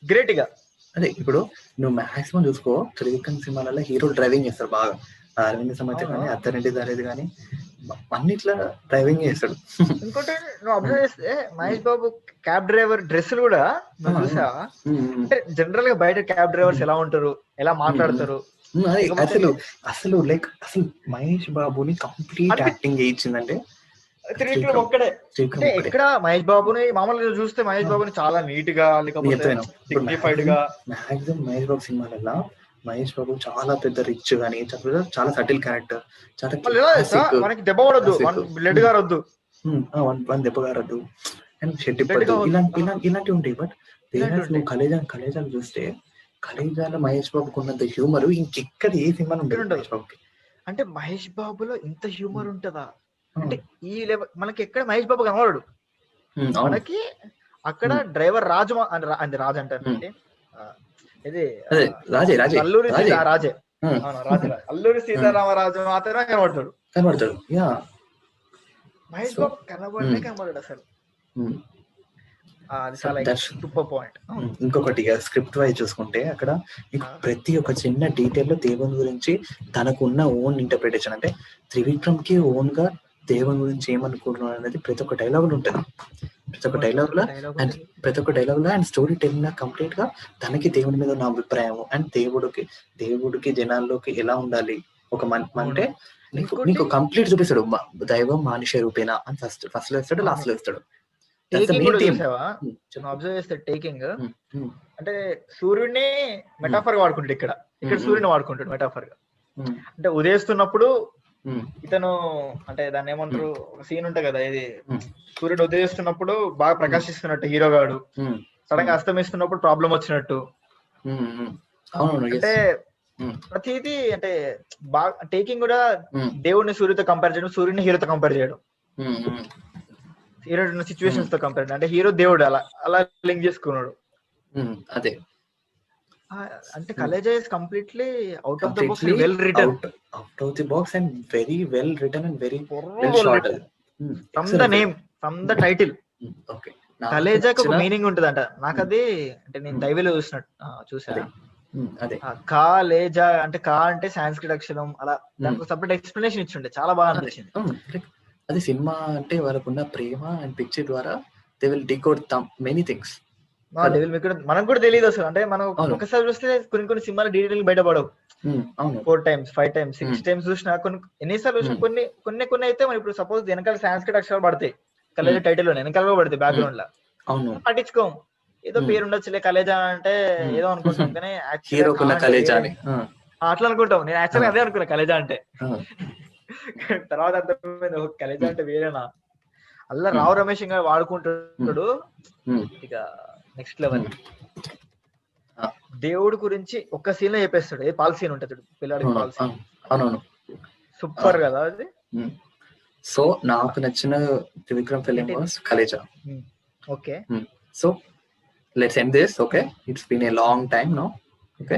గ్రేట్. ఇక అదే ఇప్పుడు నువ్వు మాక్సిమం చూసుకో త్రివిక్రమ్ సినిమాలలో హీరో డ్రైవింగ్ చేస్తాడు బాగా. అరవింద్ సమేత కానీ అత్తరెడ్డి దారేది కానీ అన్నిట్లా డ్రైవింగ్ చేస్తాడు. ఇంకోటి నువ్వు అబ్జర్వ్ చేస్తే మహేష్ బాబు క్యాబ్ డ్రైవర్ డ్రెస్సులు కూడా నువ్వు చూసా, అంటే జనరల్ గా బయట క్యాబ్ డ్రైవర్స్ ఎలా ఉంటారు, ఎలా మాట్లాడతారు. అసలు లైక్ అసలు మహేష్ బాబుని కంప్లీట్ యాక్టింగ్ చేయించిందంటే త్రివిక్రమ్ ఒక్కడే. అంటే ఇక్కడ మహేష్ బాబుని మామూలుగా చూస్తే మహేష్ బాబుని చాలా నీట్ గా లేకపోతే డిగ్నిఫైడ్ గా. మాక్సిమం మహేష్ బాబు సినిమాలలో మహేష్ బాబు చాలా పెద్ద రిచ్ గానీ చాలా సటిల్ క్యారెక్టర్, మనకి దెబ్బ పడద్దు, బ్లడ్ గారొద్దు, దెబ్బ గారొద్దు అండ్ షెడ్ ఇలాంటివి ఉంటాయి. బట్ నువ్వు కలేజాను చూస్తే కలేజాలో మహేష్ బాబుకు ఉన్నంత హ్యూమర్ ఇంకెక్కడ ఏ సినిమా ఉండదు మహేష్ బాబుకి. అంటే మహేష్ బాబులో ఇంత హ్యూమర్ ఉంటదా అంటే ఈ లెవెల్ మనకి ఎక్కడ మహేష్ బాబు కనబడు. మనకి అక్కడ డ్రైవర్ రాజు అంటే రాజు అంటారంటే ఇది అల్లూరి రాజే అల్లూరి సీతారామరాజు మాత్రమే కనబడతాడు. మహేష్ బాబు కనబడతాడు అసలు. Super point. ఇంకొకటి స్క్రిప్ట్ వైజ్ చూసుకుంటే అక్కడ ప్రతి ఒక్క చిన్న డీటెయిల్ లో దేవుని గురించి తనకున్న ఓన్ ఇంటర్ప్రిటేషన్, అంటే త్రివిక్రమ్ కి ఓన్ గా దేవుని గురించి ఏమనుకుంటున్నాడు అనేది ప్రతి ఒక్క డైలాగ్ లో ఉంటుంది. ప్రతి ఒక్క డైలాగ్ లో అండ్ స్టోరీ టెల్లింగ్ కంప్లీట్ గా తనకి దేవుని మీద ఉన్న అభిప్రాయం అండ్ దేవుడికి జనాల్లోకి ఎలా ఉండాలి ఒక అంటే నీకు కంప్లీట్ చూపిస్తాడు. దైవం మానుష రూపేనా అని ఫస్ట్ లో ఇస్తాడు, లాస్ట్ లో ఇస్తాడు. అబ్జర్వ్ చేస్తే టేకింగ్ అంటే సూర్యుడిని మెటాఫర్ గా వాడుకుంటాడు. ఇక్కడ సూర్యుని వాడుకుంటాడు మెటాఫర్ గా. అంటే ఉదయిస్తున్నప్పుడు ఇతను అంటే దాన్ని ఏమంటారు, ఒక సీన్ ఉంటది కదా, ఇది సూర్యుడు ఉదయిస్తున్నప్పుడు బాగా ప్రకాశిస్తున్నట్టు హీరో గాడు, సడన్ గా అస్తమిస్తున్నప్పుడు ప్రాబ్లం వచ్చినట్టు. అంటే ప్రతిదీ అంటే బాగా టేకింగ్ కూడా దేవుడిని సూర్యుతో కంపేర్ చేయడం, సూర్యుని హీరోతో కంపేర్ చేయడం, హీరో సిచ్యువేషన్స్ తో కంపేర్, అంటే హీరో దేవుడు అలా లింక్ చేసుకున్నాడు. అదే అంటే Khaleja is completely out of the box, well written, out of the box and very well written and very well shot. From the name, from the title, okay కలేజాకి ఒక meaning ఉంటదంట. నాకు అది అంటే నేను దైవలో చూసాను. అదే కాలేజా అంటే కా అంటే సాంస్క్రిట్ అక్షరం, అలా దానికి సపరేట్ ఎక్స్ప్లెనేషన్ ఇచ్చిండే, చాలా బాగా అనిపించింది. అది సినిమా అంటే వాళ్ళకున్న ప్రేమ అండ్ పిక్చర్ ద్వారా they will decode many things. మనకు కూడా తెలియదు అసలు. అంటే మనం ఒకసారి చూస్తే కొన్ని సినిమాలు డీటెయిల్ బయటపడవు. 4 times 5 times 6 times చూసినా, ఎన్నిసార్లు చూసినా కొన్ని అయితే మనం ఇప్పుడు సపోజ్ వెనకాల సాంస్క్రిట్ అక్షరాలు పడతాయి కలేజా టైటిల్ లో, వెనకాల పడతాయి బ్యాక్గ్రౌండ్ లా, పట్టించుకోం. ఏదో పేరు ఉండొచ్చులే కలేజా అంటే ఏదో అనుకుంటాం, కానీ అట్లా అనుకుంటాం. నేను యాక్చువల్గా అదే అనుకున్నా కలేజా అంటే. తర్వాత అర్థమైంది కలేజా అంటే వేరేనా. అల్లా రావు రమేష్ గారు వాడుకుంటాడు ఇక నెక్స్ట్ లెవెల్. దేవుడి గురించి ఒక్క సీన్ లో చెప్పేస్తాడు. ఏ పాల్ సీన్ ఉంటుంది పిల్లాడికి పాల్ సీన్, సూపర్ కదా అది. సో నాకు నచ్చిన Trivikram film was Khaleja. Okay, so let's end this. Okay, it's been a long time now. Okay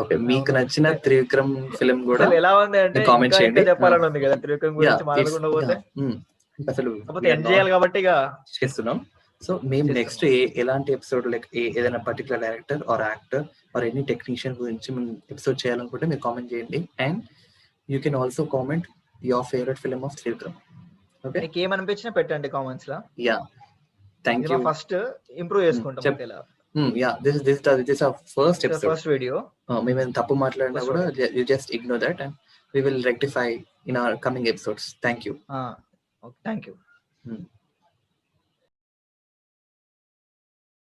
okay, మీకు నచ్చిన త్రివిక్రమ్ ఫిలిం కూడా ఎలా ఉంది అంటే కామెంట్ చేయండి. చెప్పాలని ఉంది కదా త్రివిక్రమ్ గురించి మాట్లాడకుండా పోతే. అసలు కాకపోతే ఎండ్ చేయాలి కాబట్టి ఇక చేస్తున్నాం. సో మేము చేస్తున్నాం. నెక్స్ట్ ఎలాంటి ఎపిసోడ్ లైక్ ఏదైనా particular director or actor or any technician గురించి మేము ఎపిసోడ్ చేయాలనుకుంటే మీరు కామెంట్ చేయండి. And you can also comment your favourite film of Trivikram. Okay, మీకు ఏమనిపించినా పెట్టండి కామెంట్స్ లో. Ya thank you. First improve చేసుకుంటాం. చెప్ ya this our first episode. First video మేము తప్పు మాట్లాడినా First కూడా you just ignore that and we will rectify in our coming episodes. Thank you. Okay, thank you.